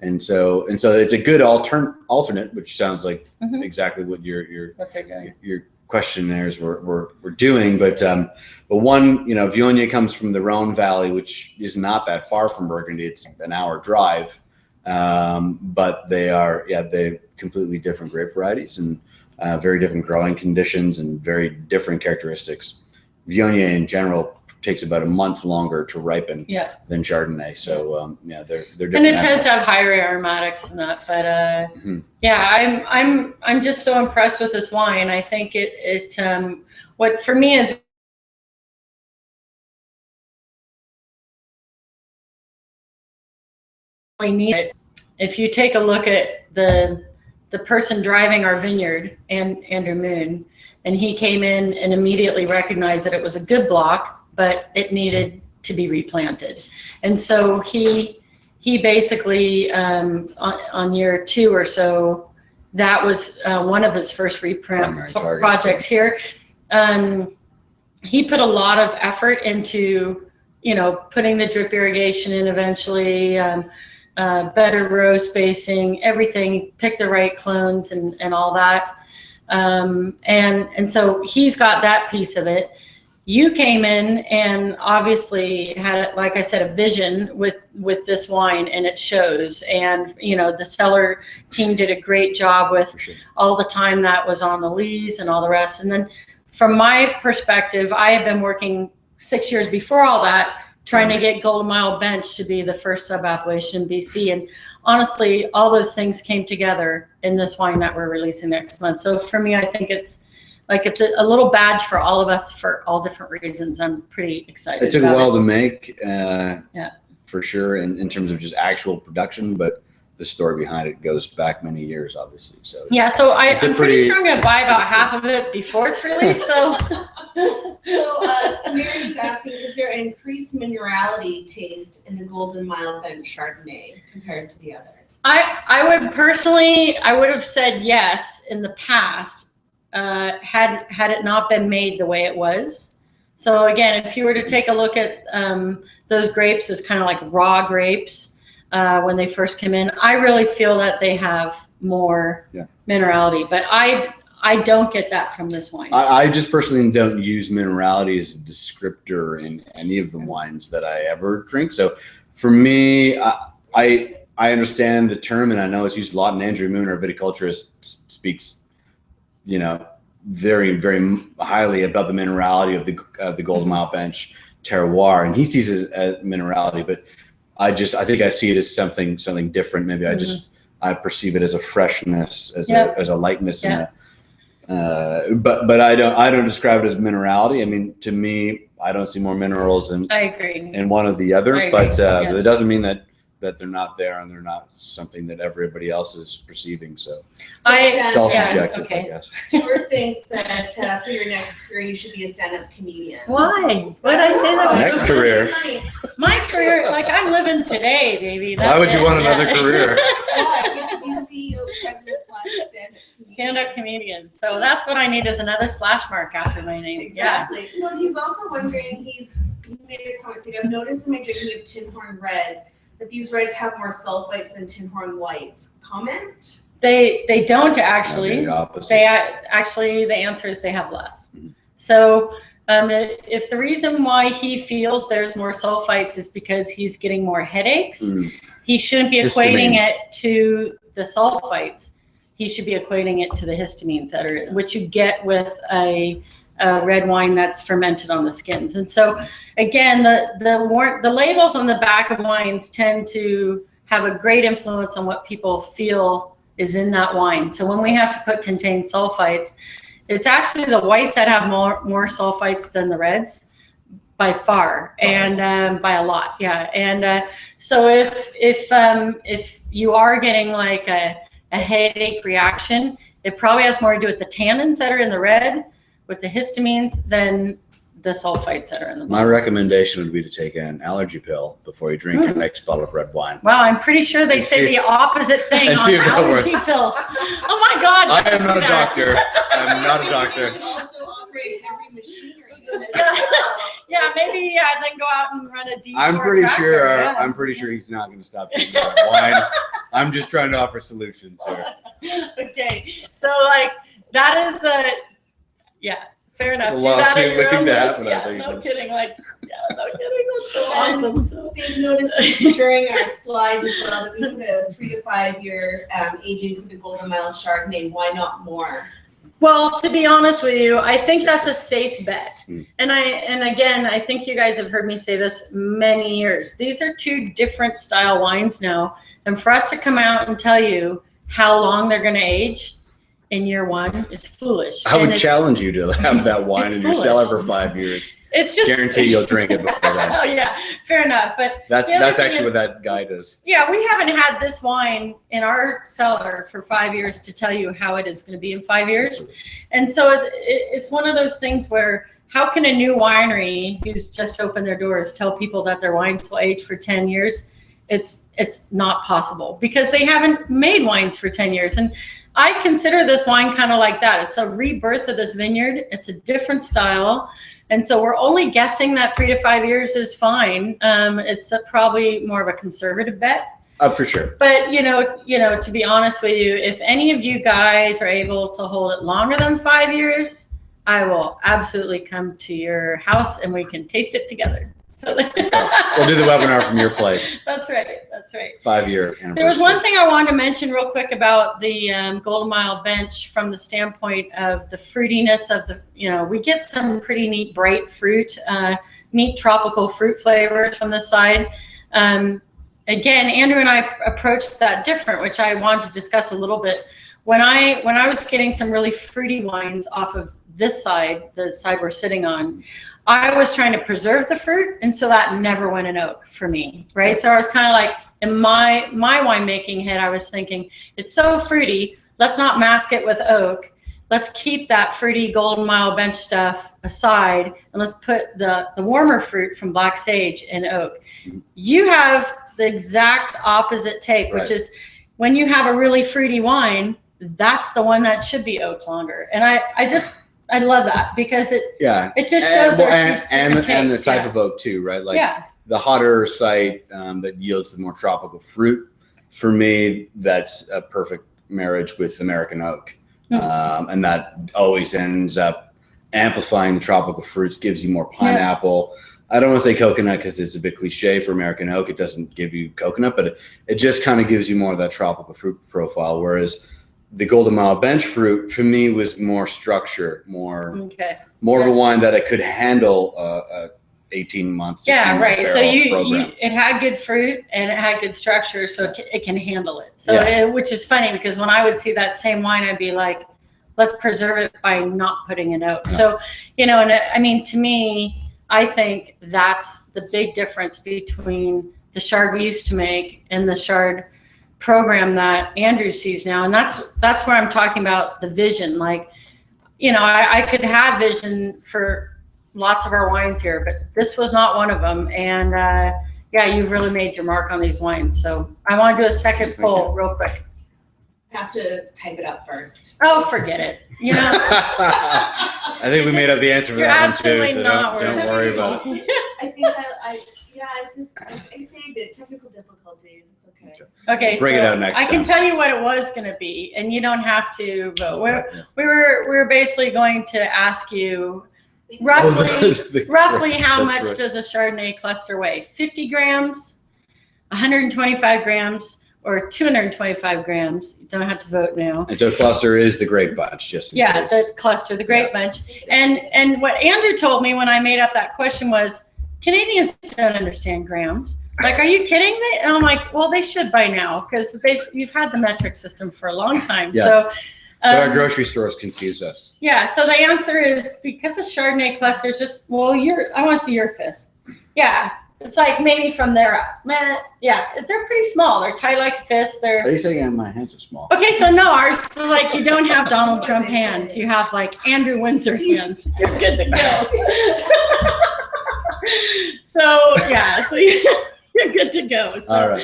S2: And so it's a good alternate, which sounds like exactly what your questionnaires were doing. But one, Viognier comes from the Rhone Valley, which is not that far from Burgundy. It's an hour drive, but they're completely different grape varieties and very different growing conditions and very different characteristics. Viognier in general takes about a month longer to ripen than Chardonnay. So they're different.
S1: And it tends to have higher aromatics and that. But I'm just so impressed with this wine. I think what for me is really needed. If you take a look at the person driving our vineyard, and Andrew Moon, and he came in and immediately recognized that it was a good block, but it needed to be replanted. And so he basically, on year 2 or so, that was one of his first reprint projects here. He put a lot of effort into, putting the drip irrigation in eventually, better row spacing, everything, pick the right clones and all that. And so he's got that piece of it. You came in and obviously had, like I said, a vision with this wine, and it shows. And the cellar team did a great job with all the time that was on the lees and all the rest. And then from my perspective, I have been working 6 years before all that, trying to get Golden Mile Bench to be the first sub-appellation in BC. And honestly, all those things came together in this wine that we're releasing next month. So for me, I think it's a little badge for all of us for all different reasons. I'm pretty excited.
S2: It took a while to make, for sure, in terms of just actual production, but the story behind it goes back many years, obviously. So
S1: yeah, so I'm pretty
S2: pretty
S1: sure I'm going to buy about half of it before it's released. So,
S5: So Mary's asking, is there an increased minerality taste in the Golden Mile Bench Chardonnay compared to the other?
S1: I would have said yes in the past, had it not been made the way it was. So again, if you were to take a look at those grapes as kind of like raw grapes when they first come in, I really feel that they have more minerality. But I don't get that from this wine.
S2: I just personally don't use minerality as a descriptor in any of the wines that I ever drink. So for me, I understand the term, and I know it's used a lot. And Andrew Moon, our viticulturist, speaks, very, very highly about the minerality of the Golden Mile Bench terroir, and he sees it as minerality. But I think I see it as something different. Maybe I perceive it as a freshness, as a lightness, but I don't describe it as minerality. I mean, to me, I don't see more minerals in one or the other. But it doesn't mean that they're not there and they're not something that everybody else is perceiving. So it's all subjective, I guess.
S5: Stuart thinks that for your next career, you should be a stand-up comedian.
S1: Why? Why did I say that?
S2: Next career.
S1: My career, like I'm living today, baby. That's
S2: Why would you want another career?
S5: You could be CEO, president,
S1: stand-up comedian. So that's what I need is another slash mark after my name.
S5: Exactly. So he's also wondering, he made a comment saying, I've noticed in my drinking of Tin Horn Reds that these reds have more sulfites than Tin Horn Whites. Comment?
S1: They don't actually. The answer is they have less. So if the reason why he feels there's more sulfites is because he's getting more headaches, he shouldn't be equating it to the sulfites. He should be equating it to the histamines which you get with a red wine that's fermented on the skins. And so again, the labels on the back of wines tend to have a great influence on what people feel is in that wine. So when we have to put contained sulfites, it's actually the whites that have more sulfites than the reds by far, and by a lot. Yeah. And so if you are getting like a headache reaction, it probably has more to do with the tannins that are in the red, with the histamines, than the sulfites that are in the
S2: My recommendation would be to take an allergy pill before you drink your next bottle of red wine.
S1: Wow, I'm pretty sure they say the opposite thing on allergy pills. Oh my God!
S2: I am not a doctor. I'm not a doctor.
S5: You should also operate heavy machinery.
S1: Yeah, maybe then go out and run a D4
S2: I'm pretty sure
S1: tractor,
S2: he's not going to stop drinking wine. I'm just trying to offer solutions here.
S1: Okay, so like that is fair enough.
S2: A lawsuit waiting to happen, I
S1: Yeah,
S2: think.
S1: no kidding. No kidding. That's so awesome. So.
S5: They've noticed during our slides as well that we put a 3 to 5 year aging for the Golden Mile Chardonnay. Why not more?
S1: Well, to be honest with you, I think that's a safe bet. And again, I think you guys have heard me say this many years. These are two different style wines now. And for us to come out and tell you how long they're going to age in year one is foolish.
S2: I would challenge you to have that wine in your cellar for 5 years.
S1: It's just
S2: guarantee you'll drink it before that.
S1: Oh yeah, fair enough. But
S2: that's actually what that guy does.
S1: Yeah, we haven't had this wine in our cellar for 5 years to tell you how it is going to be in 5 years. And so it's one of those things where how can a new winery who's just opened their doors tell people that their wines will age for 10 years? It's not possible because they haven't made wines for 10 years. And I consider this wine kind of like that. It's a rebirth of this vineyard. It's a different style. And so we're only guessing that 3 to 5 years is fine. It's probably more of a conservative bet.
S2: For sure.
S1: But, to be honest with you, if any of you guys are able to hold it longer than 5 years, I will absolutely come to your house and we can taste it together. So we'll
S2: do the webinar from your place.
S1: That's right.
S2: 5 year anniversary.
S1: There was one thing I wanted to mention real quick about the Golden Mile Bench from the standpoint of the fruitiness of we get some pretty neat bright fruit, neat tropical fruit flavors from the side. Again, Andrew and I approached that different, which I wanted to discuss a little bit. When I was getting some really fruity wines off of this side, the side we're sitting on, I was trying to preserve the fruit, and so that never went in oak for me, right? So I was kind of like, in my winemaking head, I was thinking, it's so fruity. Let's not mask it with oak. Let's keep that fruity Golden Mile bench stuff aside, and let's put the warmer fruit from black sage in oak. You have the exact opposite take, which is when you have a really fruity wine, that's the one that should be oak longer. And I love that because it just shows
S2: and the type of oak too, right? Like the hotter site that yields the more tropical fruit. For me, that's a perfect marriage with American oak. And that always ends up amplifying the tropical fruits, gives you more pineapple. I don't want to say coconut because it's a bit cliche for American oak. It doesn't give you coconut, but it just kind of gives you more of that tropical fruit profile. Whereas the Golden Mile bench fruit for me was more structure, more of a wine that I could handle 18 months. So
S1: it had good fruit and it had good structure, so it can handle it. So which is funny because when I would see that same wine, I'd be like, let's preserve it by not putting it out. So, and I mean, to me, I think that's the big difference between the Chard we used to make and the Chard program that Andrew sees now. And that's where I'm talking about the vision. Like, I could have vision for lots of our wines here, but this was not one of them. And you've really made your mark on these wines. So I want to do a second poll real quick.
S5: I have to type it up first.
S1: Oh, forget it.
S2: I think we made up the answer for that one too, so don't worry about it.
S5: I think I saved it. Technical difficulties. It's okay.
S1: Okay,
S2: bring it out next time.
S1: I can tell you what it was going to be, and you don't have to vote. We were basically going to ask you roughly how much does a Chardonnay cluster weigh? 50 grams, 125 grams, or 225 grams. You don't have to vote now.
S2: And so cluster is the grape bunch, just in case.
S1: The cluster, the grape bunch. And what Andrew told me when I made up that question was, Canadians don't understand grams. Like, are you kidding me? And I'm like, well, they should by now because you've had the metric system for a long time.
S2: Yes.
S1: So,
S2: but our grocery stores confuse us.
S1: Yeah. So the answer is because a Chardonnay cluster is just, I want to see your fist. Yeah. It's like maybe from there up. They're pretty small. They're tight like a fist.
S2: Are you saying my hands are small?
S1: Okay, so no, ours, like, you don't have Donald Trump hands. You have like Andrew Windsor hands. You're good to go. So you're good to go. So,
S2: all right.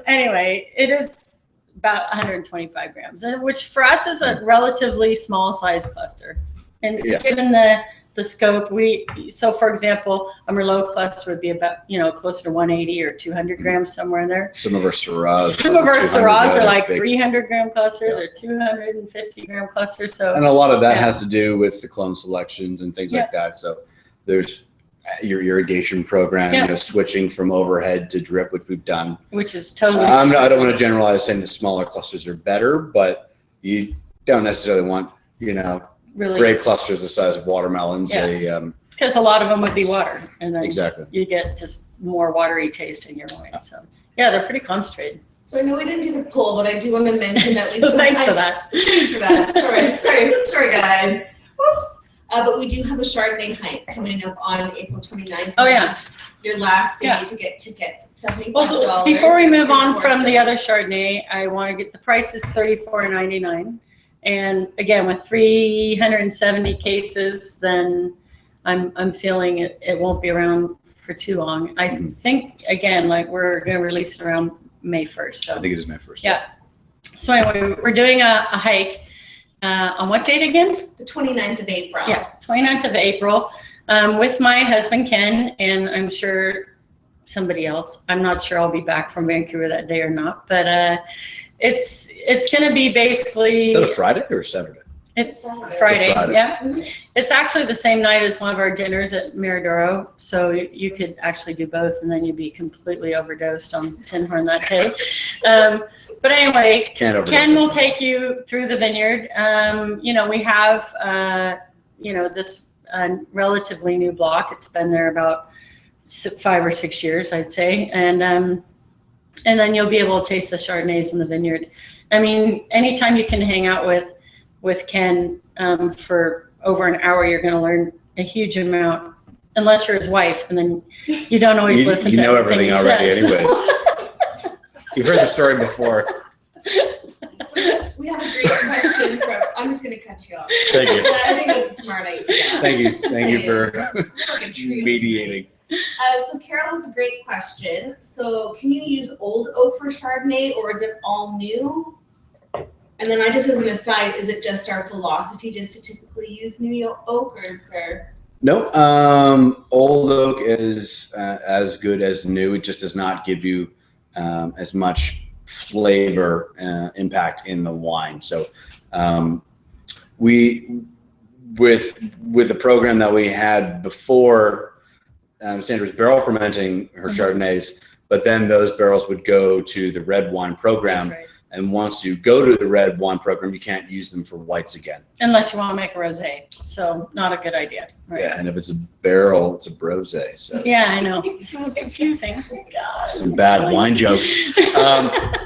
S1: Anyway, it is about 125 grams, which for us is a relatively small size cluster. And given the scope, so for example, a Merlot cluster would be about, closer to 180 or 200 grams, somewhere in there.
S2: Some of our Syrahs.
S1: Are like 300 gram clusters or 250 gram clusters. So,
S2: and a lot of that has to do with the clone selections and things like that. So there's your irrigation program, switching from overhead to drip, which we've done. Which is totally. I don't want to generalize saying the smaller clusters are better, but you don't necessarily want, grape clusters the size of watermelons. Because
S1: a lot of them would be water, and then
S2: exactly
S1: you get just more watery taste in your wine. So they're pretty concentrated.
S5: So I know we didn't do the poll, but I do want to mention that we.
S1: So thanks for that.
S5: Thanks for that. Sorry, guys. Whoops. But we do have a Chardonnay hike coming up on April 29th.
S1: Oh, yeah.
S5: Your last day to get tickets. $75.
S1: Also, before we move on from the other Chardonnay, I want to get the price is $34.99. And again, with 370 cases, then I'm feeling it won't be around for too long. I think, again, like we're going to release it around May 1st. So.
S2: I think it is May 1st.
S1: Yeah. So anyway, we're doing a hike. On what date again?
S5: The 29th of April.
S1: Yeah, 29th of April with my husband, Ken, and I'm sure somebody else. I'm not sure I'll be back from Vancouver that day or not, but it's going to be basically...
S2: Is that a Friday or a Saturday?
S1: It's Friday, yeah. It's actually the same night as one of our dinners at Miradoro, so you could actually do both, and then you'd be completely overdosed on tin horn that day. But anyway, Ken will take you through the vineyard. We have, this relatively new block. It's been there about 5 or 6 years, I'd say. And then you'll be able to taste the Chardonnays in the vineyard. I mean, anytime you can hang out with Ken for over an hour, you're going to learn a huge amount, unless you're his wife, and then you don't always listen to everything he
S2: already
S1: says.
S2: Anyways. You've heard the story before.
S5: So we have a great question from, I'm just going to cut you off.
S2: Thank you.
S5: I think that's a smart idea.
S2: Thank you.
S5: Just
S2: Thank you
S5: saying.
S2: for
S5: Like a tree.
S2: mediating.
S5: So Carol has a great question. So can you use old oak for Chardonnay, or is it all new? And then I just, as an aside, is it just our philosophy just to typically use new oak, or is there?
S2: No, old oak is as good as new. It just does not give you as much flavor impact in the wine. So we, with the program that we had before, Sandra was barrel fermenting her Chardonnays, but then those barrels would go to the red wine program.
S1: That's right.
S2: And once you go to the red wine program, you can't use them for whites again.
S1: Unless you want to make a rosé, so not a good idea. Right?
S2: Yeah, and if it's a barrel, it's a brosé. So
S1: Yeah, I know. It's so confusing. God.
S2: some bad wine jokes.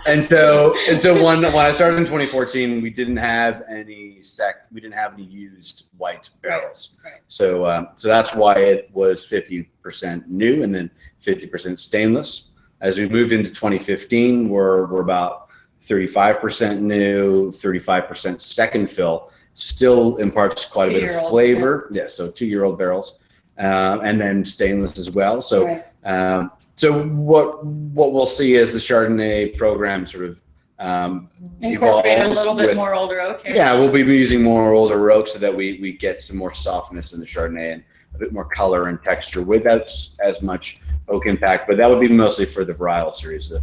S2: And so when I started in 2014, we didn't have any used white barrels.
S1: Right.
S2: So that's why it was 50% new and then 50% stainless. As we moved into 2015, we're about 35% new, 35% second fill. Still imparts quite a bit of flavor. Yeah, so 2-year-old barrels, and then stainless as well. So
S1: Right.
S2: so what we'll see as the Chardonnay program sort of
S1: Incorporate a
S2: evolves
S1: little bit
S2: with-
S1: more older oak here.
S2: Yeah, we'll be using more older oak so that we get some more softness in the Chardonnay and a bit more color and texture without as much oak impact. But that would be mostly for the varietal series.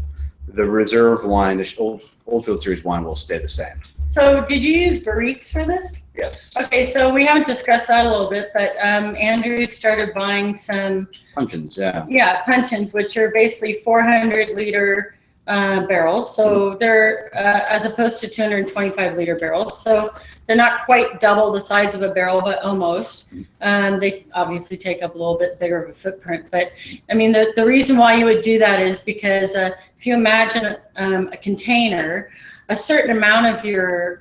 S2: The reserve wine, the Oldfield series wine will stay the same.
S1: So did you use barriques for this?
S2: Yes.
S1: Okay, so we haven't discussed that a little bit, but Andrew started buying some,
S2: Puncheons, yeah.
S1: puncheons, which are basically 400-liter barrels. So they're, as opposed to 225-liter barrels. So they're not quite double the size of a barrel, but almost. They obviously take up a little bit bigger of a footprint. But I mean, the reason why you would do that is because if you imagine a container, a certain amount of your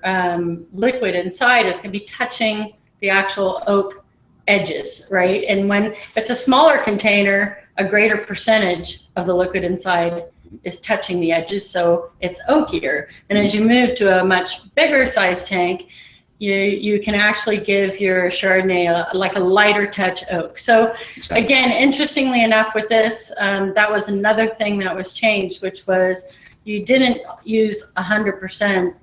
S1: liquid inside is going to be touching the actual oak edges, right? And when it's a smaller container, a greater percentage of the liquid inside is touching the edges, so it's oakier. And as you move to a much bigger size tank, you can actually give your Chardonnay like a lighter touch oak. So again, interestingly enough with this, that was another thing that was changed, which was you didn't use 100%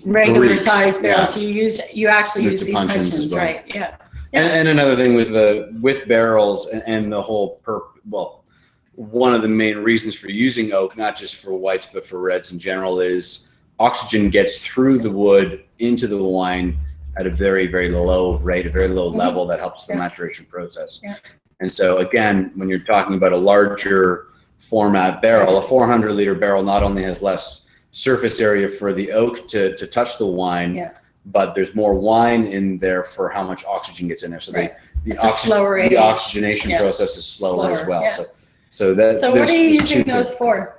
S1: regular size barrels.
S2: Yeah.
S1: You actually
S2: Moved
S1: use
S2: to
S1: these
S2: puncheons as
S1: puncheons,
S2: well.
S1: right? Yeah.
S2: And another thing with barrels and the whole one of the main reasons for using oak, not just for whites but for reds in general, is oxygen gets through the wood into the wine at a very, very low rate, a very low level that helps the maturation process.
S1: Yeah.
S2: And so again, when you're talking about a larger format barrel, a 400-liter barrel not only has less surface area for the oak to touch the wine, but there's more wine in there for how much oxygen gets in there. So the oxygenation process is slower as well.
S1: Yeah.
S2: So
S1: what are you using those for?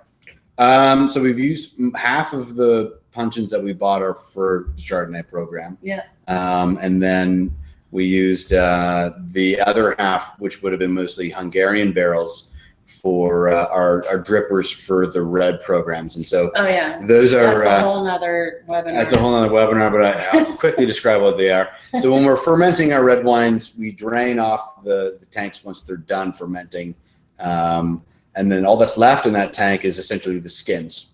S2: So we've used half of the puncheons that we bought are for the Chardonnay program.
S1: Yeah.
S2: And then we used the other half, which would have been mostly Hungarian barrels, for our drippers for the red programs. And so those are
S1: that's a whole nother webinar.
S2: That's a whole nother webinar, but I'll quickly describe what they are. So when we're fermenting our red wines, we drain off the tanks once they're done fermenting. And then all that's left in that tank is essentially the skins.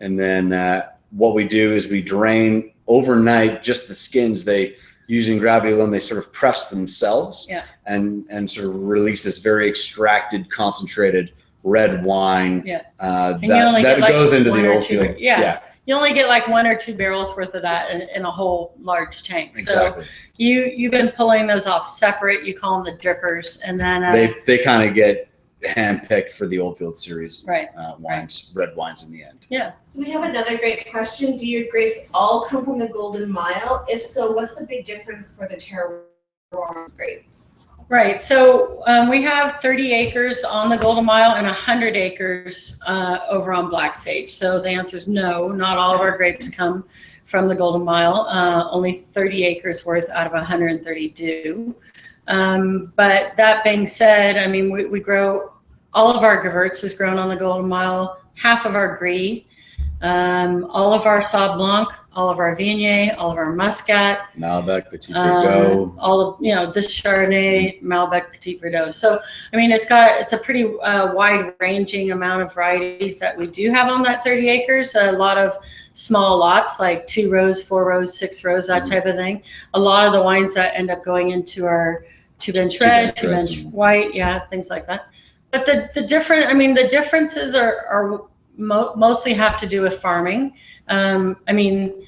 S2: And then what we do is we drain overnight just the skins. Using gravity alone, they sort of press themselves and sort of release this very extracted, concentrated red wine that goes into the old field.
S1: You only get like 1 or 2 barrels worth of that in a whole large tank.
S2: Exactly.
S1: So you've been pulling those off separate. You call them the drippers, and then
S2: they kind of get handpicked for the Oldfield series wines, red wines in the end.
S1: Yeah.
S5: So we have another great question. Do your grapes all come from the Golden Mile? If so, what's the big difference for the terroir grapes?
S1: Right. So we have 30 acres on the Golden Mile and 100 acres over on Black Sage. So the answer is no, not all of our grapes come from the Golden Mile. Only 30 acres worth out of 130 do. But that being said, I mean, we grow, all of our Gewurz is grown on the Golden Mile. half of our Gris, all of our Sauv Blanc, all of our Viognier, all of our Muscat,
S2: Malbec, Petit Verdot,
S1: all of this Chardonnay, Malbec, Petit Verdot. So I mean, it's a pretty wide-ranging amount of varieties that we do have on that 30 acres. A lot of small lots, like 2 rows, 4 rows, 6 rows, that type of thing. A lot of the wines that end up going into our 2-bench red, 2-bench white, things like that. But the differences are mostly have to do with farming. I mean,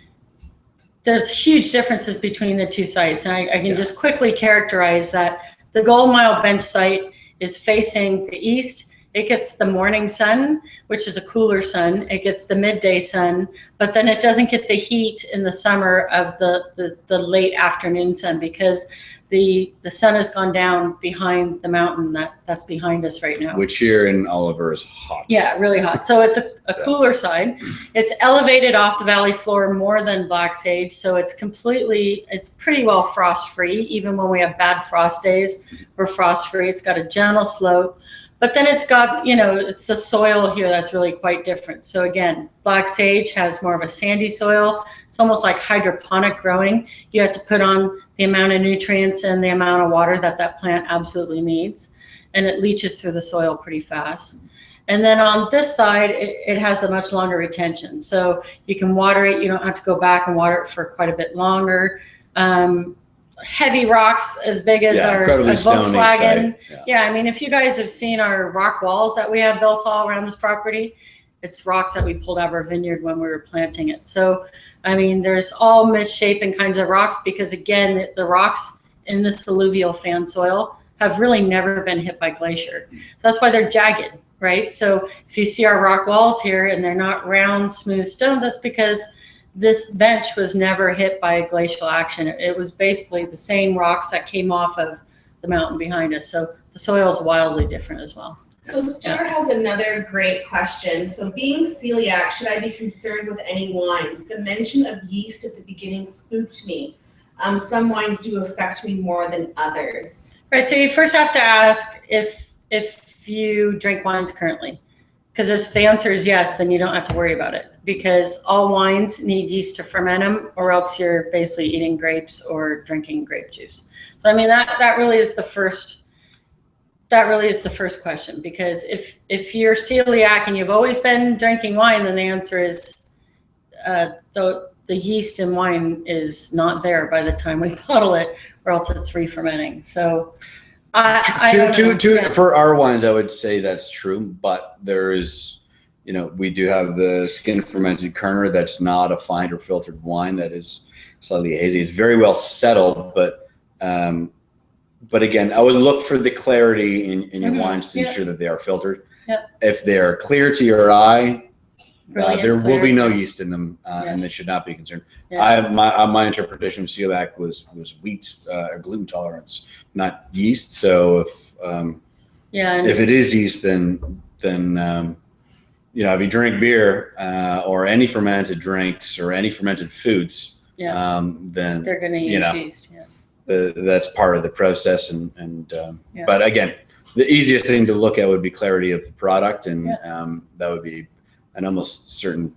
S1: there's huge differences between the two sites, and I can just quickly characterize that. The Gold Mile bench site is facing the east. It gets the morning sun, which is a cooler sun. It gets the midday sun, but then it doesn't get the heat in the summer of the late afternoon sun, because the sun has gone down behind the mountain that's behind us right now. Which
S2: here in Oliver is hot.
S1: Yeah, really hot. So it's a cooler side. It's elevated off the valley floor more than Black Sage, so it's pretty well frost free. Even when we have bad frost days, we're frost free. It's got a gentle slope. But then it's got, it's the soil here that's really quite different. So again, Black Sage has more of a sandy soil. It's almost like hydroponic growing. You have to put on the amount of nutrients and the amount of water that plant absolutely needs. And it leaches through the soil pretty fast. And then on this side, it has a much longer retention. So you can water it. You don't have to go back and water it for quite a bit longer. Heavy rocks as big as our Volkswagen. Yeah, I mean, if you guys have seen our rock walls that we have built all around this property, it's rocks that we pulled out of our vineyard when we were planting it. So, I mean, there's all misshapen kinds of rocks because, again, the rocks in this alluvial fan soil have really never been hit by glacier. So that's why they're jagged, right? So if you see our rock walls here and they're not round, smooth stones, that's because this bench was never hit by glacial action. It was basically the same rocks that came off of the mountain behind us. So the soil is wildly different as well.
S5: So Star has another great question. So being celiac, should I be concerned with any wines? The mention of yeast at the beginning spooked me. Some wines do affect me more than others.
S1: Right, so you first have to ask if you drink wines currently. Because if the answer is yes, then you don't have to worry about it, because all wines need yeast to ferment them, or else you're basically eating grapes or drinking grape juice. So I mean, that really is the first question, because if you're celiac and you've always been drinking wine, then the answer is the yeast in wine is not there by the time we bottle it, or else it's re-fermenting. So
S2: for our wines, I would say that's true, but there is, we do have the skin fermented Kerner that's not a fined or filtered wine, that is slightly hazy. It's very well settled, but again, I would look for the clarity in your wines to ensure that they are filtered. If they're clear to your eye, there will be no yeast in them, and they should not be concerned. My interpretation of celiac was wheat or gluten tolerance, not yeast. So if it is yeast, then if you drink beer or any fermented drinks or any fermented foods, then
S1: they're going to use yeast.
S2: That's part of the process, but again, the easiest thing to look at would be clarity of the product, and that would be an almost certain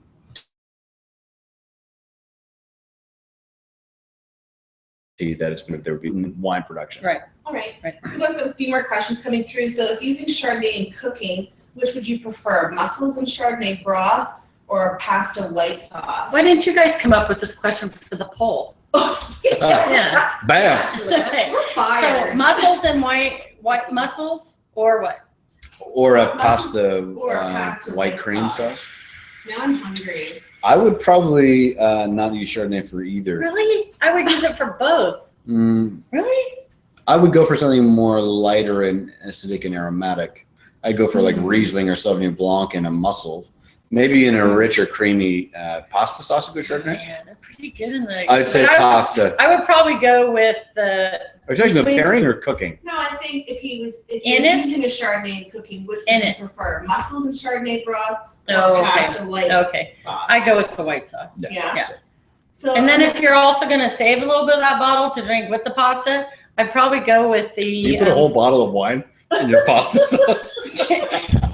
S2: that there would be wine production.
S5: Right. All right. We've also got a few more questions coming through. So if using Chardonnay in cooking, which would you prefer, mussels and Chardonnay broth or pasta white sauce?
S1: Why didn't you guys come up with this question for the poll?
S2: Bam.
S1: Okay.
S5: We're fired.
S1: So mussels and white mussels, or what?
S2: Or a pasta white cream sauce.
S5: Now I'm hungry.
S2: I would probably not use Chardonnay for either.
S1: Really? I would use it for both. Really?
S2: I would go for something more lighter and acidic and aromatic. I'd go for like Riesling or Sauvignon Blanc and a mussel. Maybe in a richer, creamy pasta sauce with Chardonnay.
S1: Yeah, they're pretty good in the.
S2: I'd say pasta.
S1: I would probably go with the.
S2: Are you talking about pairing or cooking?
S5: No, I think if you're using a Chardonnay and cooking, which would you prefer? Mussels and Chardonnay broth or pasta white sauce?
S1: I go with the white sauce.
S5: Yeah. So,
S1: and then if you're also going to save a little bit of that bottle to drink with the pasta, I'd probably go with the.
S2: Do you put a whole bottle of wine in your pasta sauce.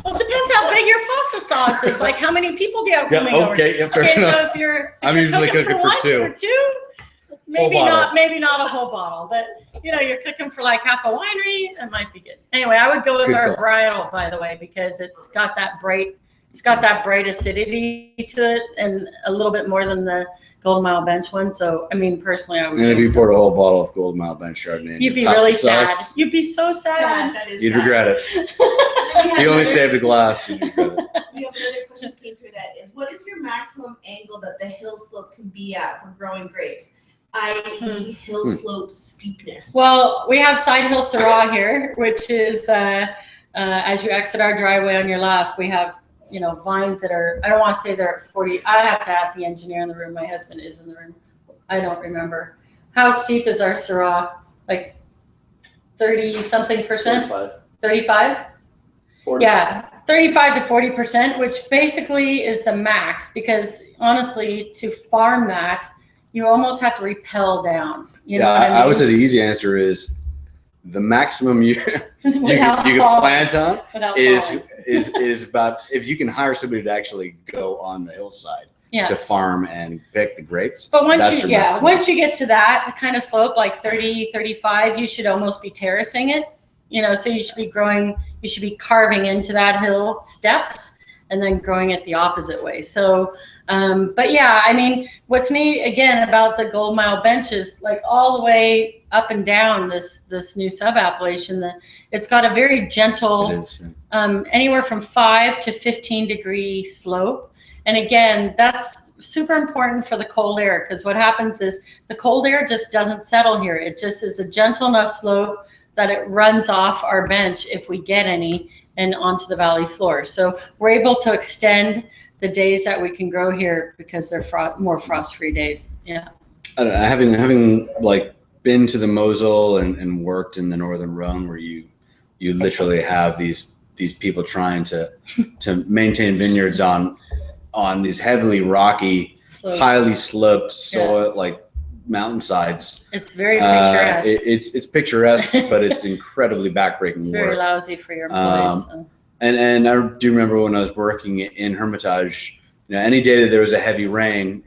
S1: Well, it depends how big your pasta sauce is. Like, how many people do you have coming over?
S2: Okay, yeah, fair
S1: Okay,
S2: enough.
S1: so if you're
S2: usually cooking for
S1: one
S2: two.
S1: or two, maybe
S2: bottle.
S1: not a whole bottle, but you're cooking for like half a winery, that might be good. Anyway, I would go with
S2: Good
S1: our
S2: call.
S1: varietal, by the way, because it's got that bright acidity to it, and a little bit more than the Golden Mile Bench one. So, I mean, personally, I would.
S2: And if you poured a whole bottle of Golden Mile Bench Chardonnay, in
S1: You'd be
S2: your pasta
S1: really sad.
S2: sauce,
S1: You'd be so sad.
S5: That is
S2: you'd
S5: sad.
S2: regret it.
S5: So then we have
S2: You only
S5: another-
S2: saved a glass. You'd regret it.
S5: We have another question that came through that is, what is your maximum angle that the hill slope can be at for growing grapes, i.e. hill slope steepness?
S1: Well, we have Side Hill Syrah here, which is as you exit our driveway on your left, we have vines that are, I don't want to say they're at 40. I have to ask the engineer in the room. My husband is in the room. I don't remember. How steep is our Syrah? Like 30 something percent? 35?
S2: 40.
S1: Yeah, 35 to 40%, which basically is the max, because honestly, to farm that, you almost have to rappel down. You know what I mean?
S2: I would say the easy answer is the maximum you can
S1: Without
S2: plant on
S1: Without
S2: is
S1: falling.
S2: is about, if you can hire somebody to actually go on the hillside
S1: Yeah.
S2: to farm and pick the grapes.
S1: But once
S2: that's your maximum.
S1: once you get to that kind of slope, like 30, 35, you should almost be terracing it. So you should be carving into that hill steps and then growing it the opposite way. So, but yeah, I mean, what's neat again about the Gold Mile Bench is like all the way up and down this new sub-appellation, it's got a very gentle,
S2: It is, yeah.
S1: anywhere from 5 to 15 degree slope. And again, that's super important for the cold air, because what happens is the cold air just doesn't settle here. It just is a gentle enough slope that it runs off our bench, if we get any, and onto the valley floor. So we're able to extend the days that we can grow here because they're more frost-free days. Yeah.
S2: I don't know, having like been to the Mosel and worked in the Northern Rhone, where you literally have these people trying to maintain vineyards on these heavily rocky,
S1: Slopes.
S2: highly sloped soil, like mountainsides.
S1: It's very picturesque.
S2: It's picturesque, but it's incredibly backbreaking
S1: It's very
S2: work.
S1: lousy for your employees.
S2: And I do remember when I was working in Hermitage, any day that there was a heavy rain,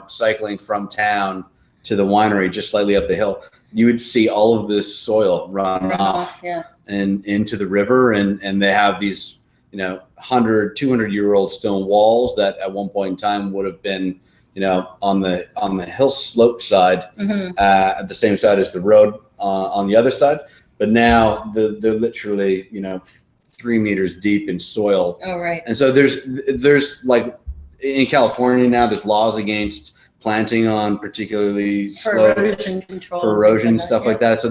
S2: cycling from town to the winery just slightly up the hill, you would see all of this soil run off
S1: Yeah.
S2: and into the river, and they have these 100, 200-year-old stone walls that at one point in time would have been on the hill slope side,
S1: Mm-hmm.
S2: at the same side as the road on the other side, but now they're literally 3 meters deep in soil.
S1: Oh, right.
S2: And so there's like in California now, there's laws against planting on particularly
S1: For
S2: sloped,
S1: erosion control.
S2: for erosion and
S1: things
S2: stuff like that. So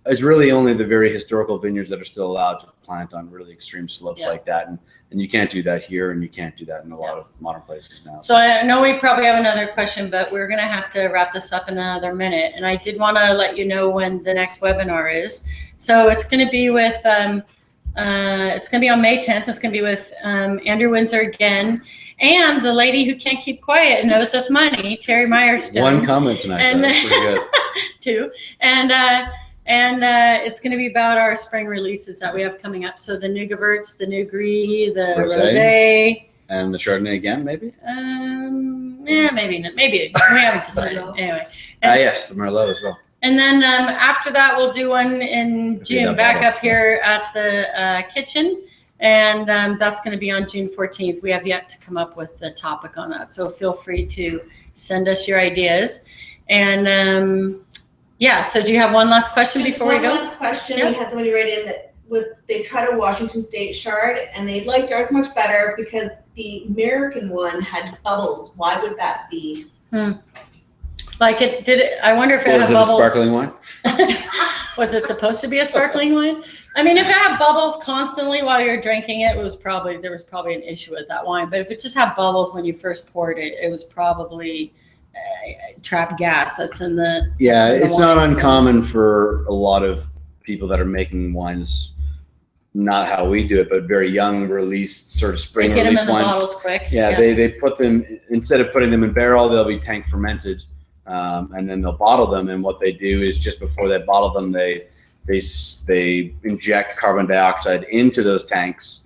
S2: it's really only the very historical vineyards that are still allowed to plant on really extreme slopes
S1: Yeah.
S2: like that. And you can't do that here, and you can't do that in a lot of modern places now.
S1: So I know we probably have another question, but we're going to have to wrap this up in another minute. And I did want to let you know when the next webinar is. So it's going to be with, it's going to be on May 10th. It's going to be with Andrew Windsor again, and the lady who can't keep quiet and owes us money, Terry Meyerstone.
S2: One comment tonight.
S1: And-
S2: That's pretty good.
S1: Too. And it's going to be about our spring releases that we have coming up. So the new Gewurz, the new Gris, the
S2: Rosé.
S1: Rosé.
S2: And the Chardonnay again, maybe?
S1: Yeah, maybe not. Maybe we haven't decided. Anyway. And,
S2: Yes, the Merlot as well.
S1: and then after that, we'll do one in
S2: Do
S1: June,
S2: that
S1: back
S2: bottle
S1: up here at the kitchen. And that's going to be on June 14th. We have yet to come up with the topic on that. So feel free to send us your ideas. And yeah, so do you have one last question
S5: Just
S1: before we
S5: one
S1: go?
S5: last question.
S1: Yeah.
S5: We had somebody write in that they tried a Washington State Chard and they liked ours much better because the American one had bubbles. Why would that be?
S1: Like it did it, I wonder if it
S2: Was
S1: had
S2: it a
S1: bubbles.
S2: sparkling wine?
S1: Was it supposed to be a sparkling wine? I mean, if it had bubbles constantly while you're drinking it, there was probably an issue with that wine. But if it just had bubbles when you first poured it, it was probably trapped gas that's in the.
S2: Yeah,
S1: that's in the
S2: it's not
S1: wine, so-
S2: uncommon for a lot of people that are making wines, not how we do it, but very young released sort of
S1: They
S2: spring
S1: get them
S2: release
S1: in the
S2: wines.
S1: bottles quick.
S2: Yeah, they put them, instead of putting them in barrel, they'll be tank fermented, and then they'll bottle them. And what they do is just before they bottle them, they they inject carbon dioxide into those tanks,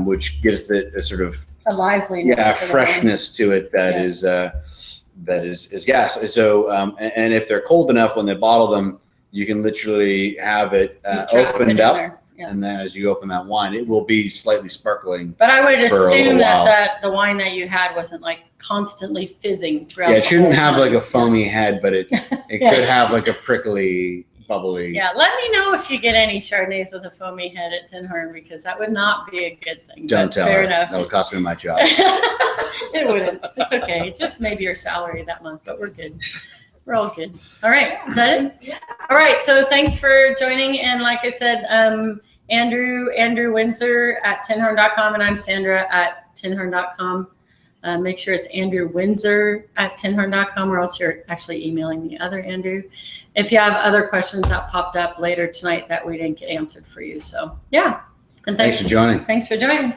S2: which gives it a sort of
S1: a liveliness,
S2: freshness to it that is gas. So and if they're cold enough when they bottle them, you can literally have it opened up. Yeah. And then as you open that wine, it will be slightly sparkling.
S1: But I would assume that the wine that you had wasn't like constantly fizzing throughout.
S2: Yeah, it shouldn't have like a foamy head, but it could have like a prickly, bubbly.
S1: Yeah, let me know if you get any Chardonnays with a foamy head at Tin Horn, because that would not be a good thing.
S2: Don't tell
S1: fair
S2: her.
S1: Enough.
S2: That would cost me my job.
S1: It wouldn't. It's okay. Just maybe your salary that month, but we're good. We're all good. All right. Is that it?
S5: Yeah.
S1: All right. So thanks for joining. And like I said, Andrew Windsor at tinhorn.com, and I'm Sandra at tinhorn.com. Make sure it's Andrew Windsor at tinhorn.com, or else you're actually emailing the other Andrew. If you have other questions that popped up later tonight that we didn't get answered for you. So yeah. And
S2: thanks for joining.
S1: Thanks for joining.